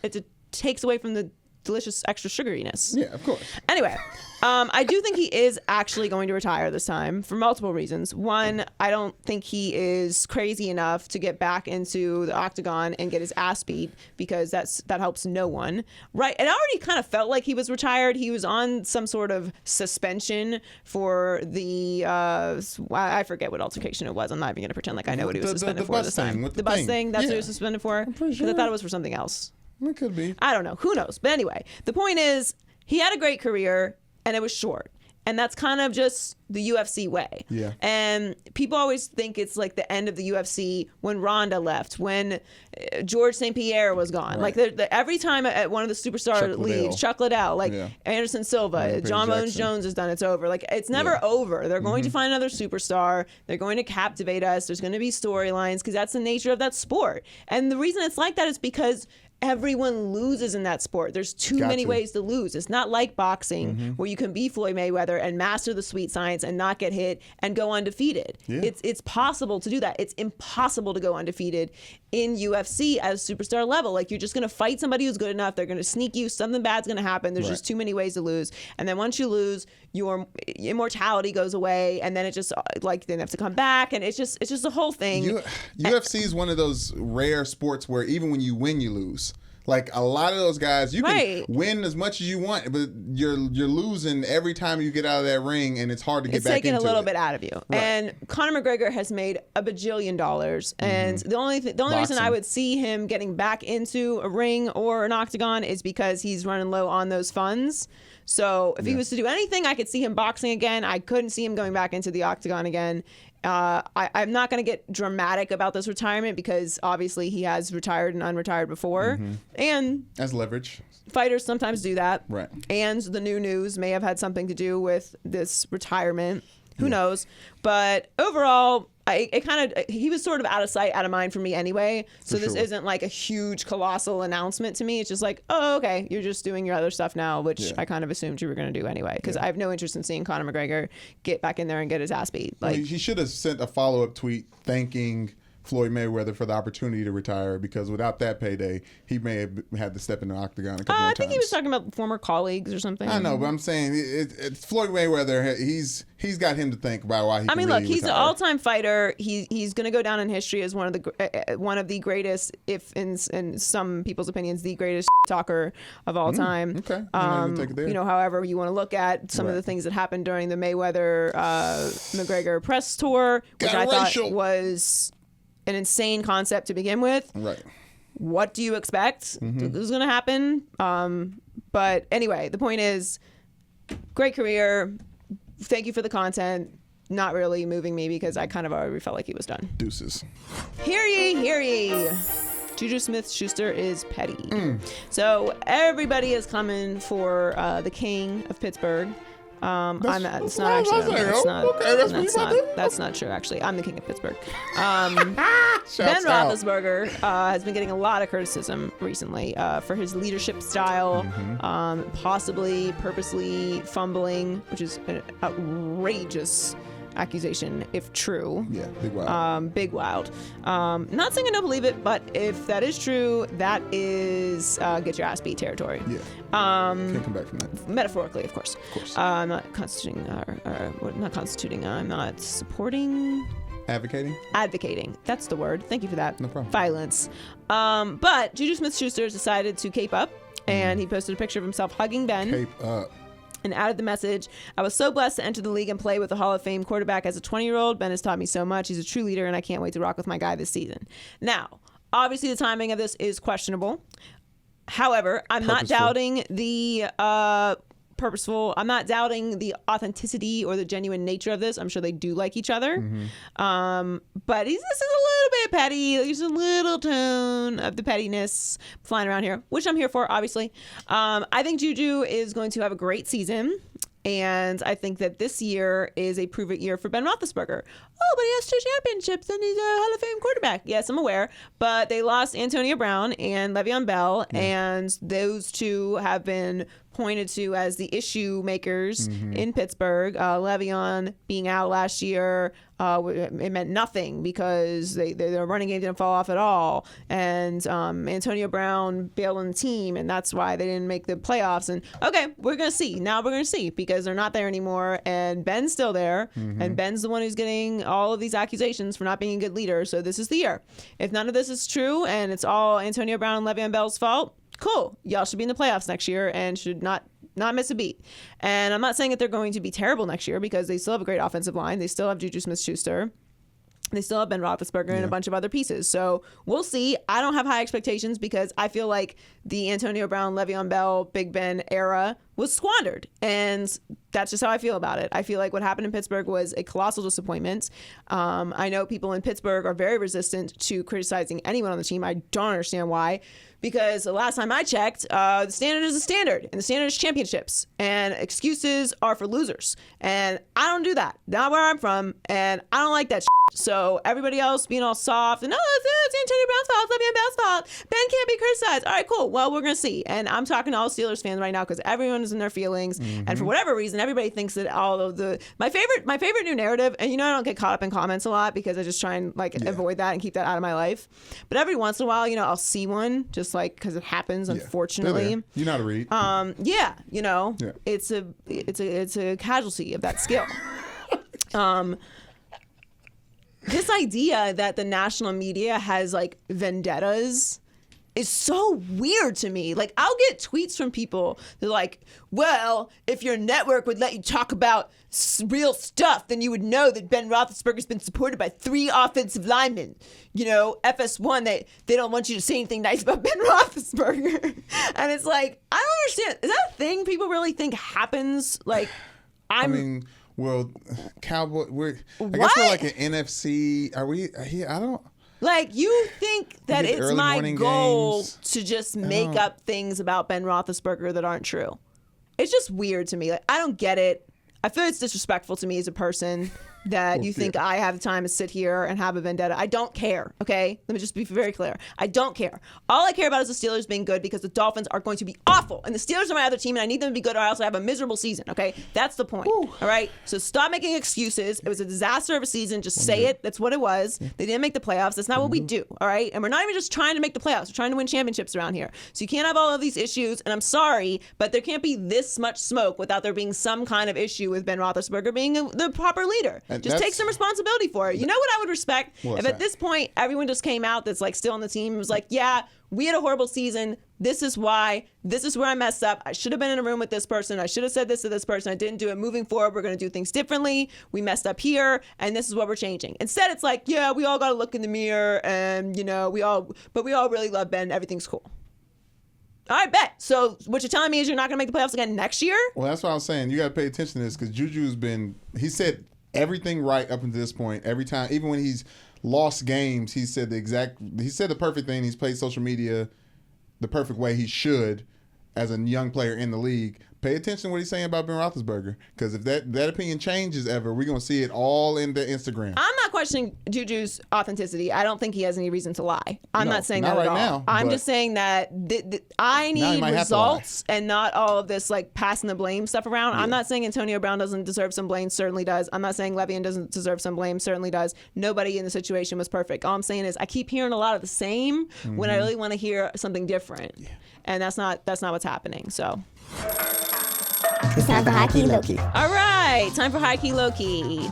S1: It takes away from the delicious extra sugariness.
S2: Yeah, of course.
S1: Anyway, I do think he is actually going to retire this time for multiple reasons. One, I don't think he is crazy enough to get back into the octagon and get his ass beat, because that helps no one. Right? It already kind of felt like he was retired. He was on some sort of suspension for the I forget what altercation it was. I'm not even going to pretend like I know what he was suspended for this time.
S2: With
S1: The bus thing. That's what he
S2: Yeah.
S1: was suspended for.
S2: pretty
S1: 'Cause I thought
S2: sure.
S1: it was for something else.
S2: It could be.
S1: I don't know. Who knows? But anyway, the point is, he had a great career and it was short. And that's kind of just the UFC way.
S2: Yeah.
S1: And people always think it's like the end of the UFC when Ronda left, when George St. Pierre was gone.
S2: Right.
S1: Like every time one of the superstars leaves, Chuck Liddell, like
S2: Yeah.
S1: Anderson Silva,
S2: Rampage
S1: John Bones
S2: Jackson.
S1: Jones has done, it's over. Like it's never over. They're going to find another superstar. They're going to captivate us. There's going to be storylines, because that's the nature of that sport. And the reason it's like that is because everyone loses in that sport. There's too many ways to lose. It's not like boxing where you can be Floyd Mayweather and master the sweet science and not get hit and go undefeated.
S2: Yeah.
S1: It's possible to do that. It's impossible to go undefeated in UFC at a superstar level. Like, you're just going to fight somebody who's good enough. They're going to sneak you. Something bad's going to happen. There's just too many ways to lose. And then once you lose, your immortality goes away, and then it just then they have to come back, and it's just the whole thing.
S2: UFC is one of those rare sports where even when you win, you lose. Like a lot of those guys, you can win as much as you want, but you're losing every time you get out of that ring, and it's hard to get back into it.
S1: It's taking a little bit out of you. Right. And Conor McGregor has made $1 bajillion, and the only reason I would see him getting back into a ring or an octagon is because he's running low on those funds. So if he was to do anything, I could see him boxing again. I couldn't see him going back into the octagon again. I'm not going to get dramatic about this retirement because obviously he has retired and unretired before. And
S2: As leverage.
S1: fighters sometimes do that.
S2: Right.
S1: And the new news may have had something to do with this retirement. Who knows? But overall, he was sort of out of sight, out of mind for me anyway. So this isn't like a huge, colossal announcement to me. It's just like, oh, okay, you're just doing your other stuff now, which I kind of assumed you were going to do anyway. Because I have no interest in seeing Conor McGregor get back in there and get his ass beat. Like,
S2: He should have sent a follow-up tweet thanking Floyd Mayweather for the opportunity to retire, because without that payday, he may have had to step in the octagon a couple more
S1: I
S2: times.
S1: think he was talking about former colleagues or something.
S2: I know, but I'm saying it's Floyd Mayweather. He's got him to think about why he.
S1: I mean,
S2: really
S1: look, he's an
S2: retire.
S1: all-time fighter. He's going to go down in history as one of the greatest, if in some people's opinions, the greatest talker of all time.
S2: Okay, I'm gonna take it there.
S1: You know, however you want to look at some of the things that happened during the Mayweather McGregor press tour, which I thought was an insane concept to begin with.
S2: Right.
S1: What do you expect is going to happen? But anyway, the point is, great career. Thank you for the content. Not really moving me because I kind of already felt like he was done.
S2: Deuces.
S1: Hear ye, hear ye. JuJu Smith-Schuster is petty. So everybody is coming for the king of Pittsburgh. That's not true. Actually, I'm the king of Pittsburgh. Ben Roethlisberger has been getting a lot of criticism recently for his leadership style, possibly purposely fumbling, which is an outrageous accusation if true.
S2: Yeah, big wild.
S1: Big wild. Not saying I don't believe it, but if that is true, that is get your ass beat territory.
S2: Yeah. Can't come back from that.
S1: Metaphorically, of course. I'm not I'm not supporting. Advocating. That's the word. Thank you for that.
S2: No problem.
S1: Violence. But JuJu Smith-Schuster has decided to cape up, and he posted a picture of himself hugging Ben.
S2: Cape up.
S1: And added the message, I was so blessed to enter the league and play with a Hall of Fame quarterback as a 20-year-old. Ben has taught me so much. He's a true leader, and I can't wait to rock with my guy this season. Now, obviously, the timing of this is questionable. However, I'm not doubting the purposeful. I'm not doubting the authenticity or the genuine nature of this. I'm sure they do like each other. But this is a little bit petty. There's a little tone of the pettiness flying around here, which I'm here for, obviously. I think JuJu is going to have a great season. And I think that this year is a prove-it year for Ben Roethlisberger. Oh, but he has 2 championships and he's a Hall of Fame quarterback. Yes, I'm aware. But they lost Antonio Brown and Le'Veon Bell, and those two have been pointed to as the issue makers in Pittsburgh. Le'Veon being out last year, it meant nothing because their running game didn't fall off at all. And Antonio Brown bailed on the team, and that's why they didn't make the playoffs. And okay, we're going to see. Now we're going to see because they're not there anymore, and Ben's still there, and Ben's the one who's getting all of these accusations for not being a good leader. So this is the year. If none of this is true and it's all Antonio Brown and Le'Veon Bell's fault, cool. Y'all should be in the playoffs next year and should not miss a beat. And I'm not saying that they're going to be terrible next year because they still have a great offensive line. They still have JuJu Smith-Schuster. They still have Ben Roethlisberger and a bunch of other pieces. So we'll see. I don't have high expectations because I feel like the Antonio Brown, Le'Veon Bell, Big Ben era was squandered. And that's just how I feel about it. I feel like what happened in Pittsburgh was a colossal disappointment. I know people in Pittsburgh are very resistant to criticizing anyone on the team. I don't understand why. Because the last time I checked, the standard is the standard, and the standard is championships, and excuses are for losers. And I don't do that. Not where I'm from, and I don't like that shit. So everybody else being all soft, and it's Antonio Brown's fault, Le'Veon Bell's fault. Ben can't be criticized. All right, cool. Well, we're going to see. And I'm talking to all Steelers fans right now because everyone is in their feelings. And for whatever reason, everybody thinks that all of my favorite new narrative, and I don't get caught up in comments a lot because I just try and avoid that and keep that out of my life. But every once in a while, I'll see one just because it happens, unfortunately.
S2: You know how to read.
S1: It's a casualty of that skill. This idea that the national media has vendettas is so weird to me. Like, I'll get tweets from people. They're like, well, if your network would let you talk about real stuff, then you would know that Ben Roethlisberger's been supported by 3 offensive linemen. You know, FS1, they don't want you to say anything nice about Ben Roethlisberger. And it's like, I don't understand. Is that a thing people really think happens? Like,
S2: I mean, well, Cowboy, I guess we're like an NFC. Are we? I don't.
S1: Like, you think that
S2: get the
S1: it's
S2: early
S1: my
S2: morning
S1: goal
S2: games.
S1: to just make up things about Ben Roethlisberger that aren't true. It's just weird to me. Like, I don't get it. I feel it's disrespectful to me as a person that you think I have the time to sit here and have a vendetta. I don't care, okay? Let me just be very clear. I don't care. All I care about is the Steelers being good because the Dolphins are going to be awful. And the Steelers are my other team, and I need them to be good or else I have a miserable season, okay? That's the point, all right? So stop making excuses. It was a disaster of a season. Just say it. That's what it was. They didn't make the playoffs. That's not what we do, all right? And we're not even just trying to make the playoffs. We're trying to win championships around here. So you can't have all of these issues, and I'm sorry, but there can't be this much smoke without there being some kind of issue with Ben Roethlisberger being the proper leader.
S2: And
S1: just take some responsibility for it. You know what I would respect?
S2: What's
S1: if
S2: that?
S1: at this point everyone just came out that's like still on the team and was like, yeah, we had a horrible season. This is why. This is where I messed up. I should have been in a room with this person. I should have said this to this person. I didn't do it. Moving forward, we're going to do things differently. We messed up here, and this is what we're changing. Instead, it's like, yeah, we all got to look in the mirror, and, you know, we all really love Ben. Everything's cool. All right, bet. So what you're telling me is you're not going to make the playoffs again next year?
S2: Well, that's what I was saying. You got to pay attention to this because Juju's been. He said everything right up until this point. Every time, even when he's lost games, he said the perfect thing. He's played social media the perfect way he should as a young player in the league. Pay attention to what he's saying about Ben Roethlisberger, because if that opinion changes ever, we're going to see it all in the Instagram.
S1: I'm not questioning JuJu's authenticity. I don't think he has any reason to lie. I'm
S2: No,
S1: not saying
S2: not
S1: that at
S2: right
S1: all.
S2: now,
S1: I'm
S2: but-
S1: just saying that I
S2: Now he
S1: need
S2: might have to lie.
S1: results and not all of this like passing the blame stuff around. I'm not saying Antonio Brown doesn't deserve some blame. Certainly does. I'm not saying Le'Veon doesn't deserve some blame. Certainly does. Nobody in the situation was perfect. All I'm saying is I keep hearing a lot of the same when I really want to hear something different. And that's not what's happening. So.
S6: It's time for High Key Low Key.
S1: All right, time for High Key Low Key.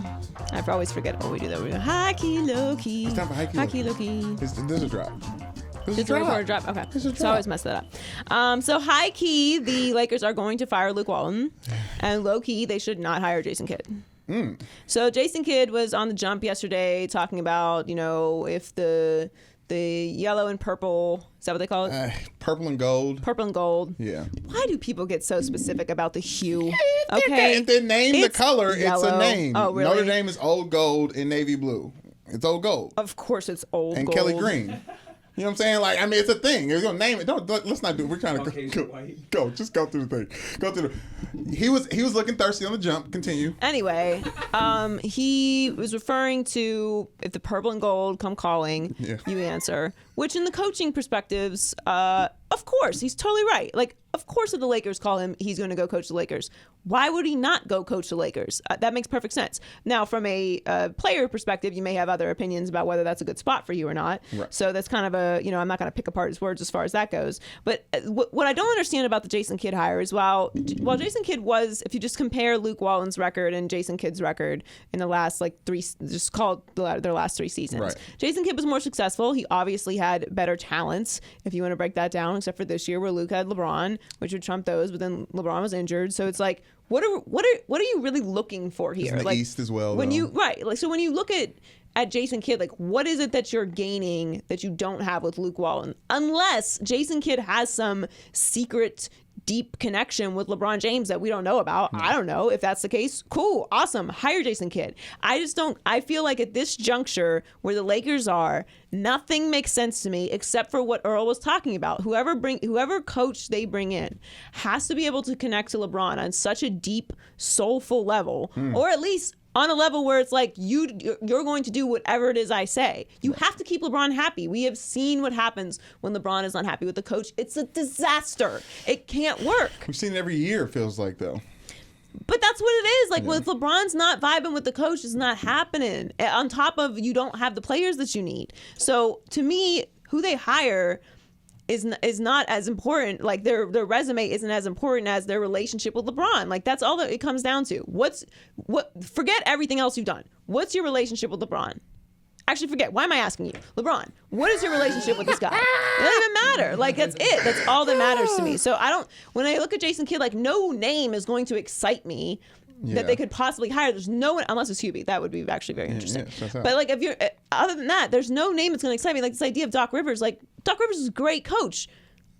S1: I always forget what we do. We do High Key Low Key.
S2: It's time for High Key Low Key. There's a drop.
S1: Did the recorder drop? Okay.
S2: There's a
S1: So I always
S2: drop.
S1: mess that up. So high key, the Lakers are going to fire Luke Walton, and low key, they should not hire Jason Kidd. So Jason Kidd was on the jump yesterday talking about, you know, if the yellow and purple, is that what they call it?
S2: Purple and gold.
S1: Purple and gold.
S2: Yeah.
S1: Why do people get so specific about the hue?
S2: If they name the
S1: It's
S2: color, it's
S1: yellow.
S2: a name.
S1: Oh, really?
S2: Notre Dame is old gold and navy blue. It's old gold.
S1: Of course it's old
S2: And
S1: gold.
S2: Kelly Green. You know what I'm saying? Like, I mean, it's a thing. They're gonna name it. Let's not do it. We're trying to go. Just go through the thing. Go through the. He was looking thirsty on the jump. Continue.
S1: Anyway, he was referring to if the purple and gold come calling, you answer. Which, in the coaching perspectives, of course, he's totally right. Like, of course, if the Lakers call him, he's going to go coach the Lakers. Why would he not go coach the Lakers? That makes perfect sense. Now, from a player perspective, you may have other opinions about whether that's a good spot for you or not.
S2: Right.
S1: So that's kind of a, I'm not going to pick apart his words as far as that goes. But what I don't understand about the Jason Kidd hire is while Jason Kidd was, if you just compare Luke Walton's record and Jason Kidd's record in the last just call it their last 3 seasons.
S2: Right.
S1: Jason Kidd was more successful. He obviously had better talents, if you want to break that down, except for this year where Luke had LeBron, which would trump those, but then LeBron was injured. So it's like, what are you really looking for here?
S2: in the
S1: like
S2: East as well,
S1: When
S2: though.
S1: so when you look at Jason Kidd, like, what is it that you're gaining that you don't have with Luke Walton? Unless Jason Kidd has some secret deep connection with LeBron James that we don't know about. I don't know. If that's the case, cool, awesome, hire Jason Kidd. I feel like at this juncture where the Lakers are, nothing makes sense to me except for what Earl was talking about. Whoever coach they bring in has to be able to connect to LeBron on such a deep, soulful level, or at least on a level where it's like you're going to do whatever it is I say. You have to keep LeBron happy. We have seen what happens when LeBron is not happy with the coach. It's a disaster. It can't work.
S2: We've seen it every year, it feels like, though.
S1: But that's what it is. Like, if LeBron's not vibing with the coach, it's not happening. On top of, you don't have the players that you need. So to me, who they hire is not as important. Like, their resume isn't as important as their relationship with LeBron. Like, that's all that it comes down to. Forget everything else you've done. What's your relationship with LeBron? actually forget. Why am I asking you? LeBron, what is your relationship with this guy? It doesn't even matter. Like, that's it. That's all that matters to me. So when I look at Jason Kidd, like, no name is going to excite me that they could possibly hire. There's no one, unless it's Hubie. That would be actually very interesting. But like, if you're, other than that, there's no name that's going to excite me. Like this idea of Doc Rivers, like Doc Rivers is a great coach.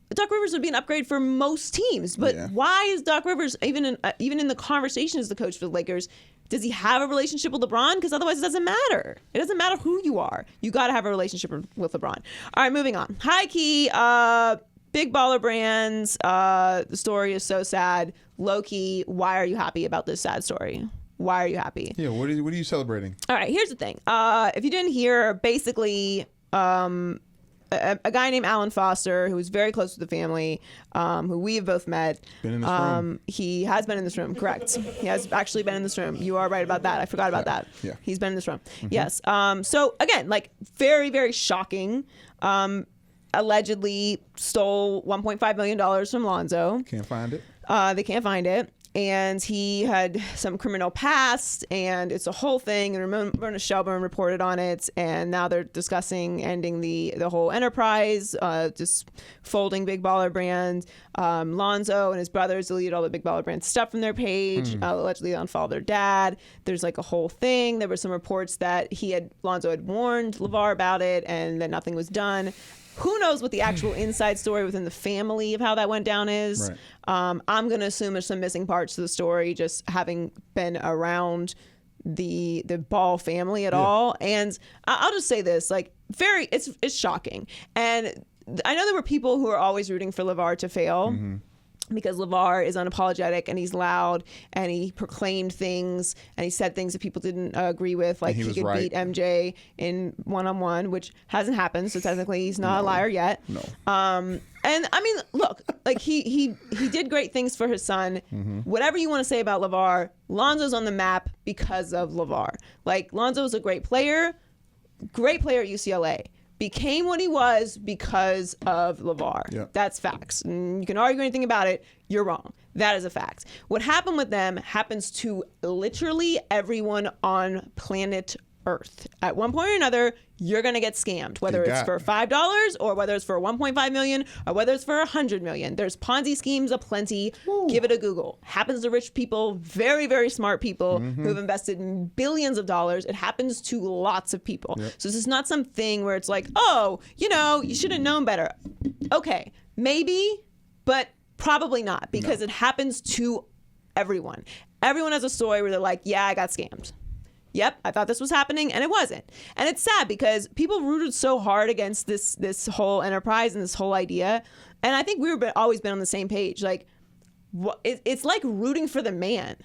S1: Doc Rivers would be an upgrade for most teams. But why is Doc Rivers even in the conversation as the coach for the Lakers? Does he have a relationship with LeBron? Because otherwise it doesn't matter. It doesn't matter who you are. You got to have a relationship with LeBron. All right, moving on. High key, big baller brands. The story is so sad. Low key, why are you happy about this sad story? Why are you happy?
S2: Yeah, what are you celebrating?
S1: All right, here's the thing. If you didn't hear, basically, a guy named Alan Foster, who was very close to the family, who we have both met.
S2: Been in this room.
S1: He has been in this room, correct. He has actually been in this room. You are right about that. I forgot about that.
S2: Yeah.
S1: He's been in this room. Yes. So, again, like, very, very shocking. Allegedly stole $1.5 million from Lonzo.
S2: Can't find it.
S1: They can't find it. And he had some criminal past, and it's a whole thing. And Ramona Shelburne reported on it, and now they're discussing ending the whole enterprise, just folding Big Baller Brand. Lonzo and his brothers deleted all the Big Baller Brand stuff from their page, allegedly unfollowed their dad. There's like a whole thing. There were some reports that Lonzo had warned LeVar about it, and that nothing was done. Who knows what the actual inside story within the family of how that went down is.
S2: Right. I'm
S1: going to assume there's some missing parts to the story, just having been around the Ball family at all. And I'll just say this, like, it's shocking. And I know there were people who are always rooting for LeVar to fail. Because LeVar is unapologetic and he's loud and he proclaimed things and he said things that people didn't agree with, like he could beat MJ in one-on-one, which hasn't happened, so technically he's not a liar yet.
S2: No.
S1: And I mean, look, like he did great things for his son. Whatever you want to say about LeVar, Lonzo's on the map because of LeVar. Like, Lonzo's a great player at UCLA. Became what he was because of LeVar.
S2: Yep.
S1: That's facts. And you can argue anything about it. You're wrong. That is a fact. What happened with them happens to literally everyone on planet Earth. At one point or another, you're going to get scammed, whether it's for $5 or whether it's for $1.5 million or whether it's for $100 million. There's Ponzi schemes aplenty. Give it a Google. Happens to rich people, very, very smart people who've invested billions of dollars. It happens to lots of people. So this is not something where it's like, oh, you should have known better. Okay, maybe, but probably not, because it happens to everyone. Everyone has a story where they're like, yeah, I got scammed. Yep, I thought this was happening, and it wasn't. And it's sad because people rooted so hard against this whole enterprise and this whole idea. And I think we've always been on the same page. Like, it's like rooting for the man.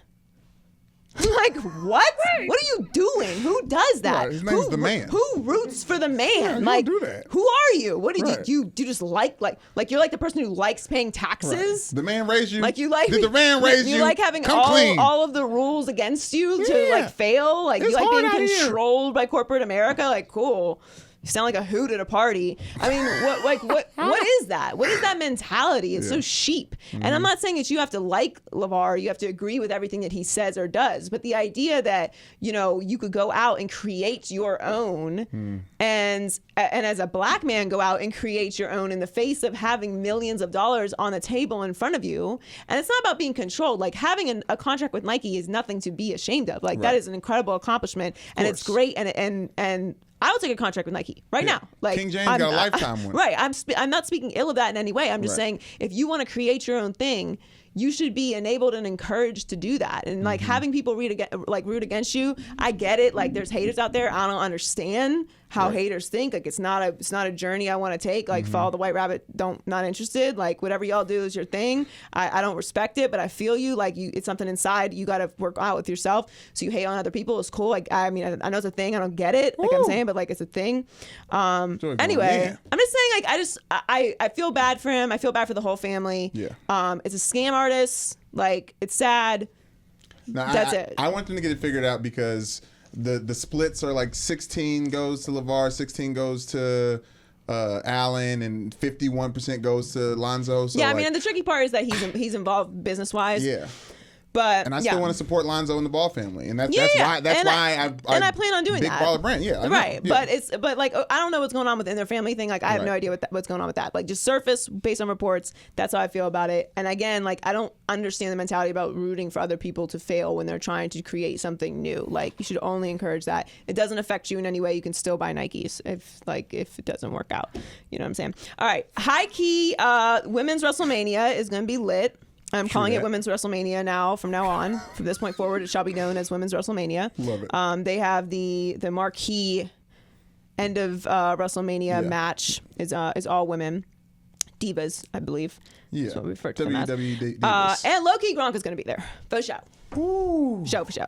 S1: Like, what? What are you doing? Who does that?
S2: Right, his name's the man.
S1: Who roots for the man?
S2: Yeah, you
S1: like,
S2: don't do that.
S1: Who are you? What did
S2: Right.
S1: you just like you're like the person who likes paying taxes?
S2: Right. The man raised you.
S1: Like, you like
S2: Did the man raise you?
S1: You like having
S2: Come clean.
S1: all of the rules against you to
S2: Yeah.
S1: like fail. Like,
S2: It's
S1: you like
S2: hard
S1: being
S2: out here.
S1: controlled by corporate America. Like, cool. You sound like a hoot at a party. I mean, what is that? What is that mentality? It's so sheep. And I'm not saying that you have to like LeVar, you have to agree with everything that he says or does, but the idea that, you could go out and create your own and as a black man go out and create your own in the face of having millions of dollars on the table in front of you. And it's not about being controlled. Like, having a contract with Nike is nothing to be ashamed of. Like, that is an incredible accomplishment, and it's great. And I would take a contract with Nike right now. Like,
S2: King James got a lifetime one.
S1: Right. I'm not speaking ill of that in any way. I'm just saying, if you want to create your own thing, you should be enabled and encouraged to do that. And like, having people root against you, I get it. Like, there's haters out there. I don't understand how haters think. Like, it's not a journey I want to take. Like, follow the white rabbit, not interested. Like, whatever y'all do is your thing. I don't respect it, but I feel you. Like, it's something inside you got to work out with yourself. So you hate on other people. It's cool. Like, I mean, I know it's a thing. I don't get it. Like, I'm saying, but like, it's a thing. Anyway, I'm just saying, like, I feel bad for him. I feel bad for the whole family.
S2: Yeah.
S1: It's a scam artist. Like, it's sad.
S2: Now,
S1: That's it.
S2: I want them to get it figured out because the splits are like 16 goes to LeVar, 16 goes to Allen, and 51% goes to Lonzo. So
S1: Yeah, I mean, and the tricky part is that he's involved business wise.
S2: yeah.
S1: But
S2: And I
S1: yeah.
S2: still want to support Lonzo and the Ball family, and that's
S1: Yeah,
S2: why
S1: and
S2: I
S1: plan on doing
S2: big
S1: that.
S2: baller brand. Yeah, I know.
S1: Right,
S2: Yeah.
S1: but like I don't know what's going on within their family thing. Like I have no
S2: Right.
S1: idea what's going on with that. Like just surface based on reports. That's how I feel about it. And again, like I don't understand the mentality about rooting for other people to fail when they're trying to create something new. Like you should only encourage that. It doesn't affect you in any way. You can still buy Nikes if it doesn't work out. You know what I'm saying? All right, high key. Women's WrestleMania is going to be lit. I'm calling it Women's WrestleMania now. From now on, from this point forward, it shall be known as Women's WrestleMania.
S2: Love it.
S1: They have the marquee end of WrestleMania match is all women, divas, I believe.
S2: Yeah.
S1: That's what we refer to them as.
S2: WWE Divas.
S1: And low-key Gronk is going to be there for show.
S2: Ooh.
S1: For show.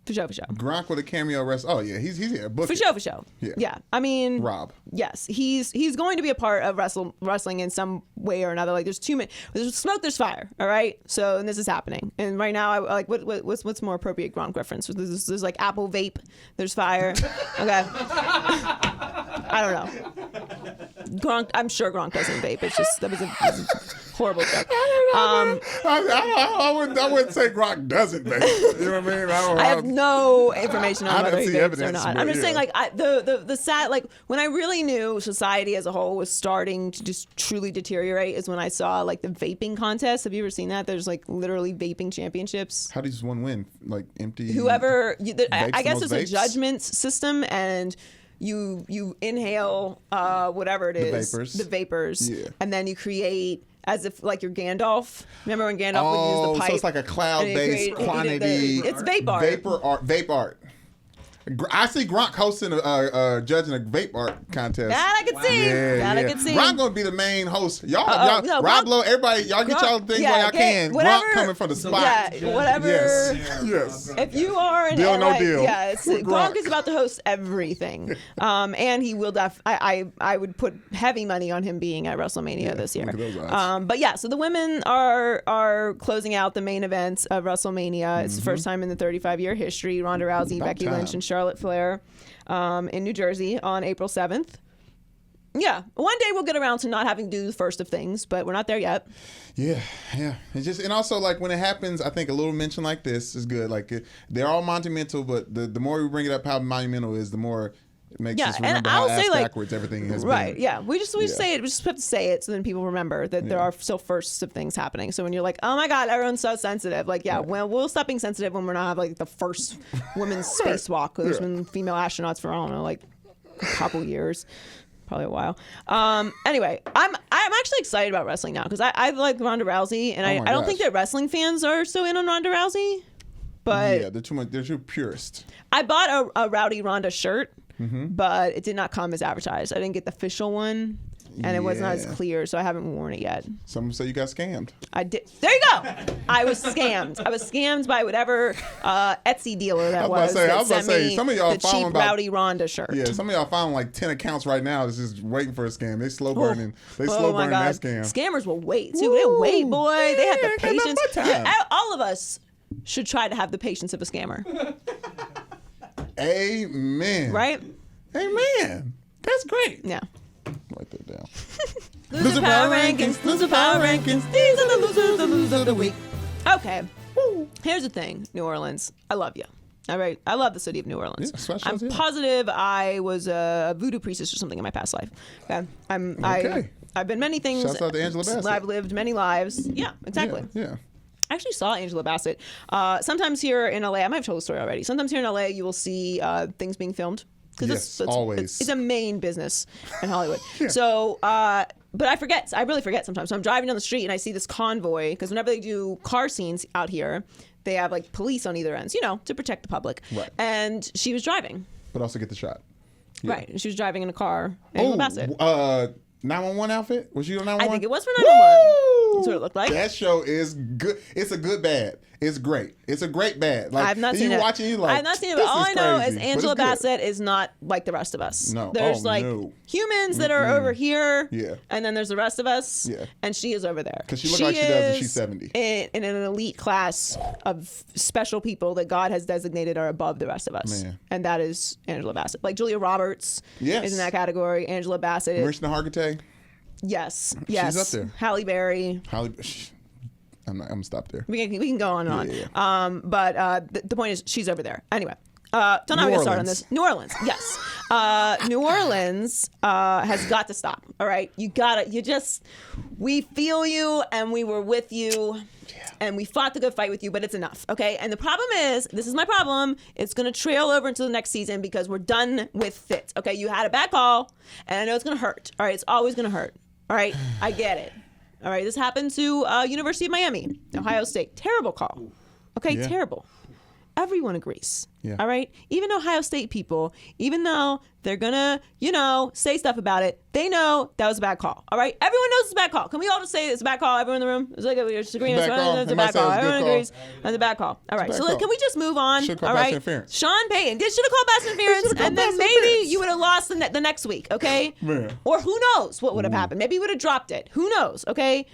S2: Gronk with a cameo wrestler. Oh yeah, he's here. Book
S1: For
S2: it.
S1: show.
S2: Yeah.
S1: Yeah. I mean,
S2: Rob.
S1: Yes, he's going to be a part of wrestling in some way or another. Like there's smoke, there's fire. All right. So and this is happening. And right now, I like what's more appropriate Gronk reference? There's like Apple vape. There's fire. Okay. I don't know. Gronk. I'm sure Gronk doesn't vape. It's just that was a horrible joke.
S2: I wouldn't say Gronk doesn't, babe. You know what I mean?
S1: I have no information
S2: I
S1: on
S2: don't
S1: whether he
S2: see
S1: vapes or
S2: evidence,
S1: not.
S2: but
S1: I'm just
S2: yeah.
S1: saying, like, the sad, like, when I really knew society as a whole was starting to just truly deteriorate is when I saw, like, the vaping contest. Have you ever seen that? There's, like, literally vaping championships.
S2: How does one win? Like empty.
S1: Whoever, I
S2: the
S1: guess
S2: most
S1: there's a
S2: vapes?
S1: judgment system, and you inhale whatever it is, the vapors,
S2: Yeah.
S1: and then you create. As if like you're Gandalf. Remember when Gandalf would use the pipe?
S2: So it's like a cloud-based quantity.
S1: It's vape art.
S2: Vape art. I see Gronk hosting judging a vape art contest.
S1: That I can see. I can see.
S2: Gronk gonna be the main host. Y'all,
S1: no,
S2: Rob
S1: Gronk-
S2: Lowe, everybody, y'all get y'all things while y'all can.
S1: whatever-
S2: Gronk coming from the spot.
S1: Yeah, whatever.
S2: Yes.
S1: If you are an
S2: Deal, no
S1: LA,
S2: deal.
S1: yeah,
S2: Gronk.
S1: Gronk is about to host everything, and he will. I would put heavy money on him being at WrestleMania this year.
S2: look at those odds.
S1: But yeah, so the women are closing out the main events of WrestleMania. It's the first time in the 35-year history. Ronda Rousey,
S2: About
S1: Becky
S2: time.
S1: Lynch, and Charlotte Flair in New Jersey on April 7th. Yeah, one day we'll get around to not having to do the first of things, but we're not there yet.
S2: Yeah. It's just, and also like when it happens, I think a little mention like this is good. Like they're all monumental, but the more we bring it up how monumental it is, the more it makes us remember how ass backwards everything has been.
S1: Right, yeah. We just say it. We just have to say it so then people remember that there are still firsts of things happening. So when you're like, oh my God, everyone's so sensitive. Like, yeah, well, we'll stop being sensitive when we're not have like the first women's spacewalk. There's been female astronauts for, I don't know, like a couple years. Probably a while. Anyway, I'm actually excited about wrestling now because I like Ronda Rousey, and I don't think that wrestling fans are so in on Ronda Rousey. But
S2: yeah, they're too purist.
S1: I bought a Rowdy Ronda shirt, but it did not come as advertised. I didn't get the official one, and it was not as
S2: Yeah.
S1: clear, so I haven't worn it yet.
S2: Some say you got scammed.
S1: I did. There you go. I was scammed. I was scammed by whatever Etsy dealer that was.
S2: I was about to say, some of y'all
S1: the
S2: following
S1: cheap
S2: about-
S1: Rowdy Ronda shirt.
S2: Yeah, some of y'all found like 10 accounts right now that's just waiting for a scam. They slow burning. They
S1: Oh
S2: slow
S1: my
S2: burning
S1: God.
S2: that scam.
S1: Scammers will wait too. They wait, boy. They have the
S2: ain't got nothing
S1: patience.
S2: but time.
S1: Yeah, all of us should try to have the patience of a scammer,
S2: Amen.
S1: right?
S2: Amen. That's great.
S1: Yeah.
S2: Write that down.
S1: Loser power rankings. Loser power rankings. These are the losers of the week. Okay. Here's the thing, New Orleans. I love you. All right. I love the city of New Orleans.
S2: Yeah, special
S1: I'm
S2: as hell.
S1: positive I was a voodoo priestess or something in my past life. Okay.
S2: Okay.
S1: I've been many things.
S2: Shouts out to Angela Bassett.
S1: I've lived many lives. Yeah, exactly.
S2: Yeah.
S1: I actually saw Angela Bassett. Sometimes here in LA, I might have told the story already. Sometimes here in LA, you will see things being filmed.
S2: Yes, always.
S1: It's a main business in Hollywood. So, but I forget. I really forget sometimes. So I'm driving down the street and I see this convoy because whenever they do car scenes out here, they have like police on either ends, to protect the public.
S2: Right.
S1: And she was driving.
S2: But also get the shot. Yeah.
S1: Right. And she was driving in a car. Angela Bassett.
S2: 911 outfit? Was you on 911?
S1: I think it was for 911. That's what it looked like.
S2: That show is good. It's a good bad. It's great. It's a great bad. Like,
S1: I've not seen
S2: you
S1: it.
S2: watching, you like,
S1: I've not seen it.
S2: this
S1: But all
S2: is
S1: I know
S2: crazy,
S1: is
S2: but
S1: Angela
S2: it's good.
S1: Bassett is not like the rest of us.
S2: No.
S1: There's
S2: no.
S1: humans that are over here.
S2: Yeah.
S1: And then there's the rest of us.
S2: Yeah.
S1: And she is over there.
S2: 'Cause she looks like she does and she's
S1: is
S2: 70.
S1: In an elite class of special people that God has designated are above the rest of us.
S2: Man.
S1: And that is Angela Bassett. Like Julia Roberts
S2: Yes.
S1: is in that category. Angela Bassett.
S2: Marissa Hargitay.
S1: Yes.
S2: She's up there.
S1: Halle Berry.
S2: I'm gonna stop there.
S1: We can go on and
S2: Yeah,
S1: on. But the point is, she's over there. Anyway, don't know how we get started on this. New Orleans, yes. New Orleans has got to stop. All right, we feel you, and we were with you. And we fought the good fight with you, but it's enough, okay? And the problem is, this is my problem, it's going to trail over into the next season because we're done with it, okay? You had a bad call, and I know it's going to hurt, all right? It's always going to hurt, all right? I get it, all right? This happened to University of Miami, Ohio State. Terrible call, okay?
S2: Yeah.
S1: Terrible. Everyone agrees,
S2: Yeah.
S1: all right? Even Ohio State people, even though they're going to, say stuff about it, they know that was a bad call, all right? Everyone knows it's a bad call. Can we all just say it's a bad call? Everyone in the room? It's like we're disagreeing.
S2: It's a bad call.
S1: It's a
S2: They might
S1: bad
S2: say
S1: call.
S2: it's a good
S1: Everyone
S2: call.
S1: agrees that's a bad call. All right,
S2: bad
S1: so
S2: call.
S1: can we just move on?
S2: Should've called
S1: All
S2: pass
S1: right,
S2: interference.
S1: Sean Payton should have called pass interference, and then maybe you would have lost the next week, okay?
S2: Man.
S1: Or who knows what would have happened? Maybe you would have dropped it. Who knows? Okay.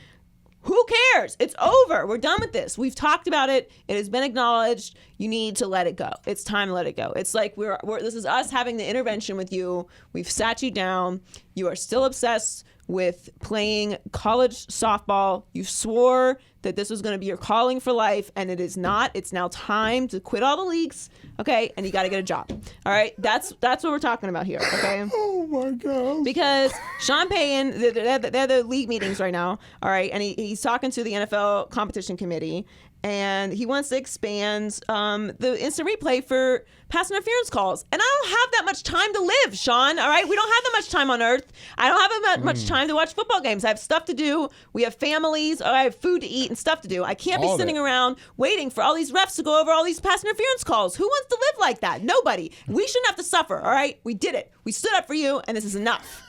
S1: Who cares? It's over. We're done with this. We've talked about it. It has been acknowledged. You need to let it go. It's time to let it go. It's like this is us having the intervention with you. We've sat you down. You are still obsessed with playing college softball. You swore that this was going to be your calling for life, and it is not. It's now time to quit all the leagues, okay? And you got to get a job. All right? That's what we're talking about here, okay?
S2: Oh my God.
S1: Because Sean Payton, they're the league meetings right now, all right? And he's talking to the NFL competition committee, and he wants to expand the instant replay for pass interference calls. And I don't have that much time to live, Sean, all right? We don't have that much time on earth. I don't have that much time to watch football games. I have stuff to do. We have families. I have food to eat and stuff to do. I can't be
S2: All
S1: sitting
S2: that.
S1: around waiting for all these refs to go over all these pass interference calls. Who wants to live like that? Nobody. We shouldn't have to suffer, all right? We did it. We stood up for you, and this is enough.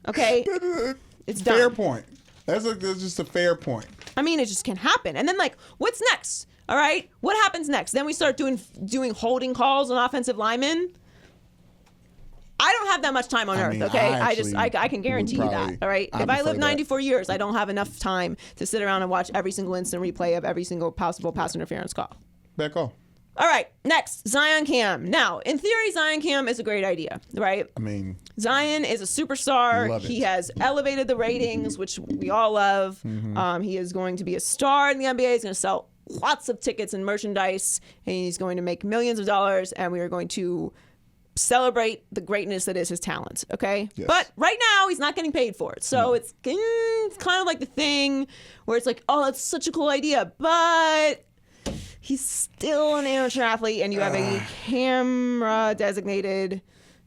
S1: Okay? It's done.
S2: Fair point. That's just a fair point.
S1: I mean, it just can't happen. And then, like, what's next? All right, what happens next? Then we start doing holding calls on offensive linemen. I don't have that much time on earth.
S2: mean,
S1: Okay,
S2: I
S1: I can guarantee you
S2: would
S1: that.
S2: probably-
S1: All right,
S2: I
S1: if I
S2: prefer
S1: live
S2: that.
S1: 94 years, I don't have enough time to sit around and watch every single instant replay of every single possible pass interference call.
S2: Bad call.
S1: All right, next, Zion Cam. Now, in theory, Zion Cam is a great idea, right?
S2: I mean,
S1: Zion is a superstar.
S2: Love it.
S1: He has elevated the ratings, which we all love. He is going to be a star in the NBA. He's going to sell lots of tickets and merchandise, and he's going to make millions of dollars, and we are going to celebrate the greatness that is his talent, okay?
S2: Yes.
S1: But right now, he's not getting paid for it. So it's kind of like the thing where it's like, oh, it's such a cool idea, but he's still an amateur athlete, and you have a camera designated,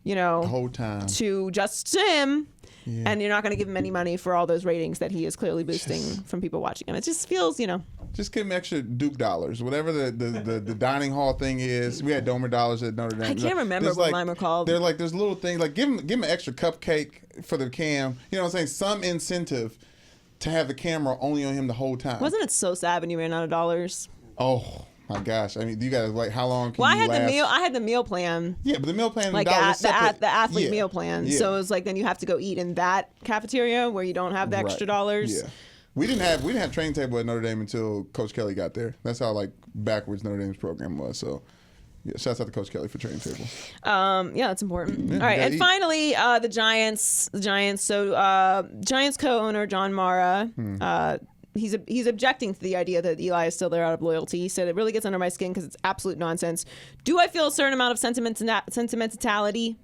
S2: the whole time.
S1: to just him, and you're not going to give him any money for all those ratings that he is clearly boosting from people watching him. It just feels,
S2: Just give him extra Duke dollars, whatever the dining hall thing is. We had Domer dollars at Notre Dame.
S1: I can't remember
S2: There's
S1: what mine were called.
S2: They're like, there's little things like give him an extra cupcake for the cam. You know what I'm saying? Some incentive to have the camera only on him the whole time.
S1: Wasn't it so sad when you ran out of dollars?
S2: Oh my gosh! I mean, you guys like how long can
S1: Well,
S2: you last?
S1: I had the meal plan.
S2: Yeah, but the meal plan
S1: Like
S2: dollars
S1: the
S2: separate.
S1: athlete
S2: Yeah.
S1: meal plan.
S2: Yeah.
S1: So it was like then you have to go eat in that cafeteria where you don't have the extra
S2: Right.
S1: dollars.
S2: Yeah. We didn't have training table at Notre Dame until Coach Kelly got there. That's how like backwards Notre Dame's program was. So yeah, shouts out to Coach Kelly for training table.
S1: Yeah, that's important. All right,
S2: gotta
S1: and
S2: eat.
S1: finally, the Giants. So Giants co-owner John Mara. He's objecting to the idea that Eli is still there out of loyalty. He said it really gets under my skin because it's absolute nonsense. Do I feel a certain amount of sentimentality?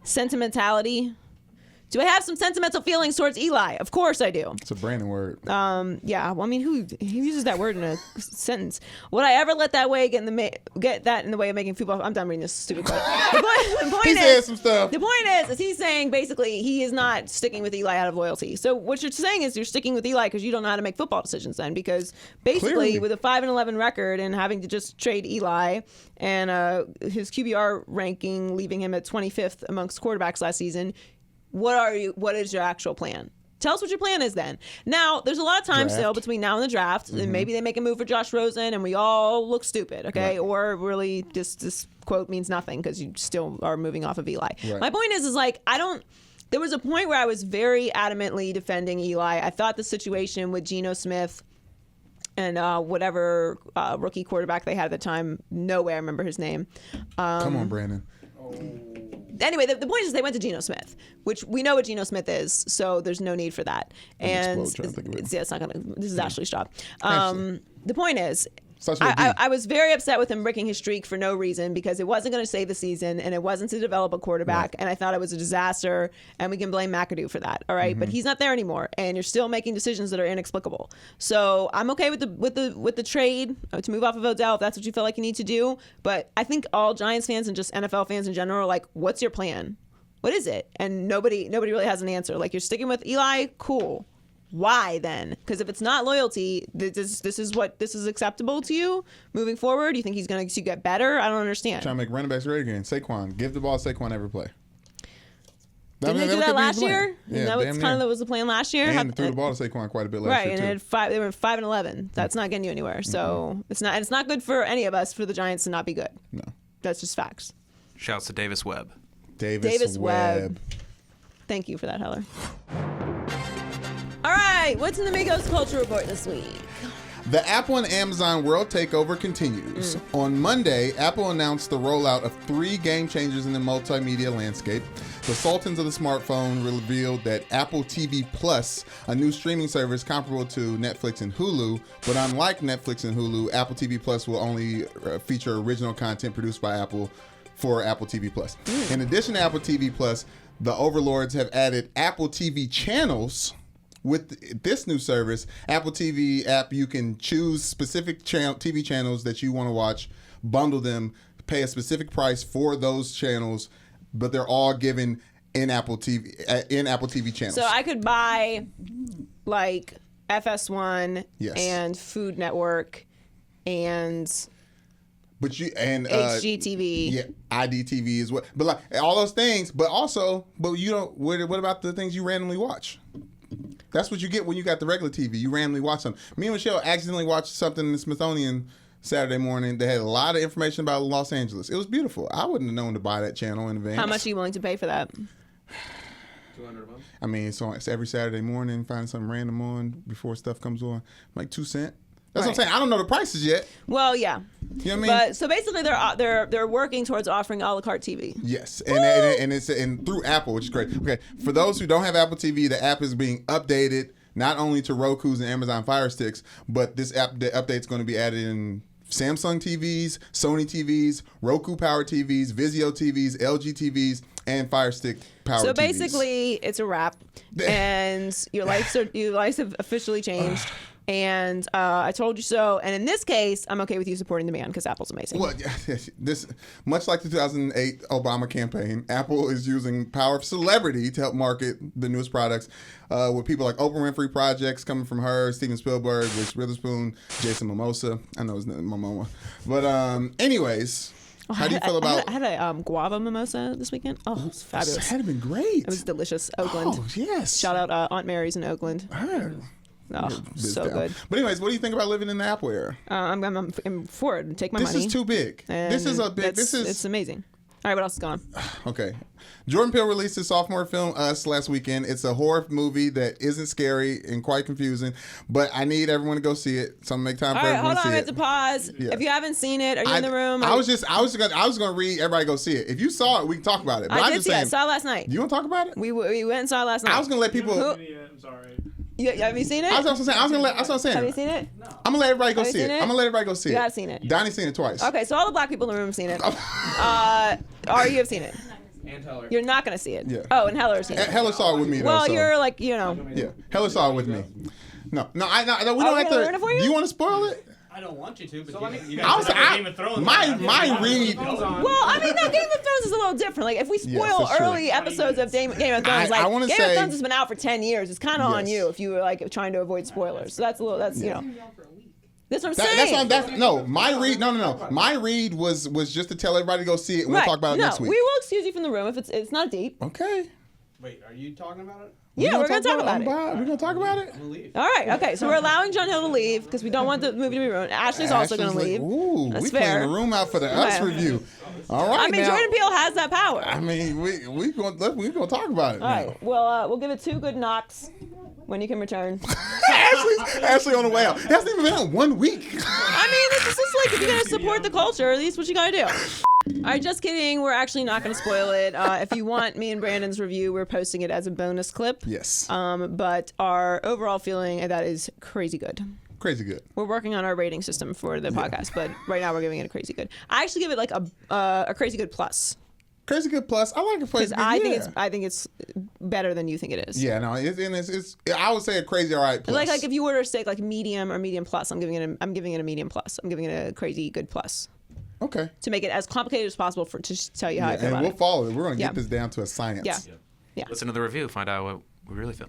S1: Sentimentality? Do I have some sentimental feelings towards Eli? Of course I do.
S2: It's a Brandon word.
S1: Yeah, well, I mean, who uses that word in a sentence? Would I ever let that way get in the way of making football? I'm done reading this stupid quote. The point
S2: He
S1: is,
S2: said some stuff.
S1: The point is he's saying basically he is not sticking with Eli out of loyalty. So what you're saying is you're sticking with Eli because you don't know how to make football decisions then, because basically
S2: Clearly.
S1: with a 5-11 record and having to just trade Eli and his QBR ranking leaving him at 25th amongst quarterbacks last season, what is your actual plan? Tell us what your plan is then. Now, there's a lot of time
S2: Draft.
S1: still between now and the draft, and maybe they make a move for Josh Rosen and we all look stupid, okay?
S2: Right.
S1: Or really this quote means nothing because you still are moving off of Eli.
S2: Right.
S1: My point is like, there was a point where I was very adamantly defending Eli. I thought the situation with Geno Smith and whatever rookie quarterback they had at the time, no way I remember his name.
S2: Come on, Brandon.
S1: anyway, the point is they went to Geno Smith, which we know what Geno Smith is, so there's no need for that. And
S2: Explode, trying to think of it.
S1: yeah, it's not gonna. This is Ashley's job. The point is.
S2: Starts with a D.
S1: I was very upset with him breaking his streak for no reason because it wasn't going to save the season and it wasn't to develop a quarterback, and I thought it was a disaster, and we can blame McAdoo for that. All right, but he's not there anymore, and you're still making decisions that are inexplicable. So I'm okay with the trade to move off of Odell if that's what you feel like you need to do. But I think all Giants fans and just NFL fans in general are like, what's your plan? What is it? And nobody really has an answer. Like, you're sticking with Eli, cool. Why then? Because if it's not loyalty, this is acceptable to you moving forward. You think he's going to get better? I don't understand.
S2: Trying to make running backs ready again. Saquon, give the ball to Saquon every play.
S1: Didn't they do that last year?
S2: Yeah,
S1: that was the plan last year.
S2: And threw the ball to Saquon quite a bit last year
S1: and
S2: too.
S1: it had they were 5-11. That's not getting you anywhere. So it's not good for any of us for the Giants to not be good.
S2: No.
S1: That's just facts.
S5: Shouts to Davis Webb.
S2: Davis Webb.
S1: Thank you for that, Heller. All right, what's in the Migos Culture Report this week?
S2: The Apple and Amazon world takeover continues. On Monday, Apple announced the rollout of 3 game changers in the multimedia landscape. The Sultans of the smartphone revealed that Apple TV Plus, a new streaming service comparable to Netflix and Hulu, but unlike Netflix and Hulu, Apple TV Plus will only feature original content produced by Apple for Apple TV Plus. In addition to Apple TV Plus, the overlords have added Apple TV channels. With this new service, Apple TV app, you can choose specific TV channels that you want to watch, bundle them, pay a specific price for those channels, but they're all given in Apple TV channels.
S1: So I could buy like FS1 and Food Network and HGTV.
S2: Yeah, IDTV as well. But like all those things, but you don't. What about the things you randomly watch? That's what you get when you got the regular TV. You randomly watch something. Me and Michelle accidentally watched something in the Smithsonian Saturday morning that had a lot of information about Los Angeles. It was beautiful. I wouldn't have known to buy that channel in advance.
S1: How much are you willing to pay for that?
S5: $200 a month.
S2: I mean, it's every Saturday morning, find something random on before stuff comes on. Like 2 cents. That's what I'm saying. I don't know the prices yet.
S1: Well, yeah.
S2: You know what I mean?
S1: But so basically, they're working towards offering a la carte TV.
S2: Yes, and it's through Apple, which is great. Okay, for those who don't have Apple TV, the app is being updated not only to Roku's and Amazon Fire Sticks, but the update's going to be added in Samsung TVs, Sony TVs, Roku powered TVs, Vizio TVs, LG TVs, and Fire Stick powered TVs.
S1: So basically, it's a wrap, and your lives have officially changed. And I told you so. And in this case, I'm okay with you supporting the man because Apple's amazing.
S2: Well, this much like the 2008 Obama campaign, Apple is using power of celebrity to help market the newest products. With people like Oprah Winfrey projects coming from her, Steven Spielberg, Reese Witherspoon, Jason Momoa. I know his name, Momoa. But anyways. How do you feel about?
S1: I had a guava mimosa this weekend. Oh, it was fabulous.
S2: That had been great.
S1: It was delicious. Oakland.
S2: Oh yes.
S1: Shout out Aunt Mary's in Oakland. Oh, so good.
S2: But anyways, what do you think about living in the Apple era?
S1: I'm for it. Take my money.
S2: This is too big. This is a big. It's
S1: amazing. All right, what else is going on?
S2: Okay. Jordan Peele released his sophomore film, Us, last weekend. It's a horror movie that isn't scary and quite confusing, but I need everyone to go see it. So I'm gonna make time for everyone to see it.
S1: Hold on, I have to pause.
S2: Yeah.
S1: If you haven't seen it, are you in the room?
S2: I was gonna read everybody go see it. If you saw it, we can talk about it. But
S1: I
S2: I'm
S1: did
S2: just
S1: see it.
S2: saying,
S1: I saw it last night.
S2: You want to talk about it?
S1: We went and saw it last night.
S2: I was gonna let people.
S5: I'm sorry.
S1: Have you seen it?
S2: That's what I'm saying.
S1: Have you seen it?
S5: No.
S2: I'm gonna let everybody go
S1: Have you
S2: see it.
S1: seen it?
S2: I'm gonna let everybody go see it.
S1: You have seen it.
S2: Donnie's seen it twice.
S1: Okay, so all the black people in the room have seen it. You have seen it.
S5: And Heller.
S1: You're not gonna see it.
S2: Yeah.
S1: Oh, and Heller's seen it.
S2: Heller saw it with me though.
S1: Well,
S2: so.
S1: you're like, you know.
S2: Yeah, Heller saw it with me. No, we don't have
S1: gonna
S2: to.
S1: ruin it for you?
S2: Do you want to spoil it?
S5: I don't want you to, but you
S2: I was-
S5: guys have Game of Thrones.
S2: my read.
S1: Well, I mean, no, Game of Thrones is a little different. Like, if we spoil
S2: that's true.
S1: early episodes of Game of Thrones,
S2: I wanna
S1: Game
S2: say-
S1: of Thrones has been out for 10 years. It's kind of on
S2: Yes.
S1: you if you were like trying to avoid spoilers. So that's you know. That's what I'm saying.
S2: My read. No. My read was just to tell everybody to go see it, and we'll talk about it next week.
S1: We will excuse you from the room if it's not deep.
S2: Okay.
S5: Wait, are you talking about it?
S1: Yeah, we're gonna talk about it.
S2: We're gonna talk about it.
S5: We'll leave.
S1: All right, okay. So we're allowing John Hill to leave because we don't want the movie to be ruined. Ashley's also going to
S2: Ashley's
S1: leave.
S2: like, ooh,
S1: That's
S2: we
S1: fair.
S2: playing the room out for the Us
S1: Okay.
S2: review. All right,
S1: I mean,
S2: now.
S1: Jordan Peele has that power.
S2: I mean, we gonna talk about it.
S1: All right. Well, we'll give it 2 good knocks when you can return.
S2: Ashley on the way out. It hasn't even been out 1 week.
S1: I mean, this is just like if you're gonna support the culture, at least what you gotta do. All right, just kidding. We're actually not going to spoil it. If you want me and Brandon's review, we're posting it as a bonus clip.
S2: Yes.
S1: But our overall feeling that is crazy good.
S2: Crazy good.
S1: We're working on our rating system for the podcast, but right now we're giving it a crazy good. I actually give it like a crazy good plus.
S2: Crazy good plus. I like it.
S1: Because I think it's better than you think it is.
S2: Yeah, no, it's I would say a crazy all right plus.
S1: Like if you order a steak like medium or medium plus, I'm giving it a medium plus. I'm giving it a crazy good plus.
S2: Okay.
S1: To make it as complicated as possible to tell you how I feel
S2: and
S1: about
S2: we'll
S1: it.
S2: follow it. We're gonna get this down to a science.
S1: Yeah.
S7: Listen to the review, find out what we really feel.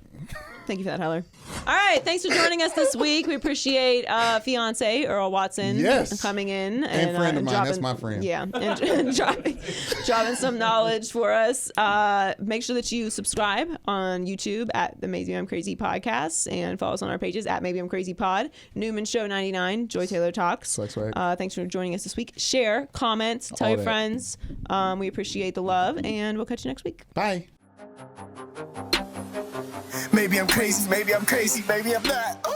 S1: Thank you for that, Tyler. All right, thanks for joining us this week. We appreciate fiance Earl Watson coming in
S2: and friend of mine. That's my friend.
S1: Yeah, and dropping some knowledge for us. Make sure that you subscribe on YouTube at the Maybe I'm Crazy Podcast and follow us on our pages at Maybe I'm Crazy Pod, Newman Show 99, Joy Taylor Talks.
S2: Swag.
S1: Thanks for joining us this week. Share, comment, tell your friends. We appreciate the love, and we'll catch you next week.
S2: Bye.
S3: Maybe I'm crazy, maybe I'm crazy, maybe I'm not.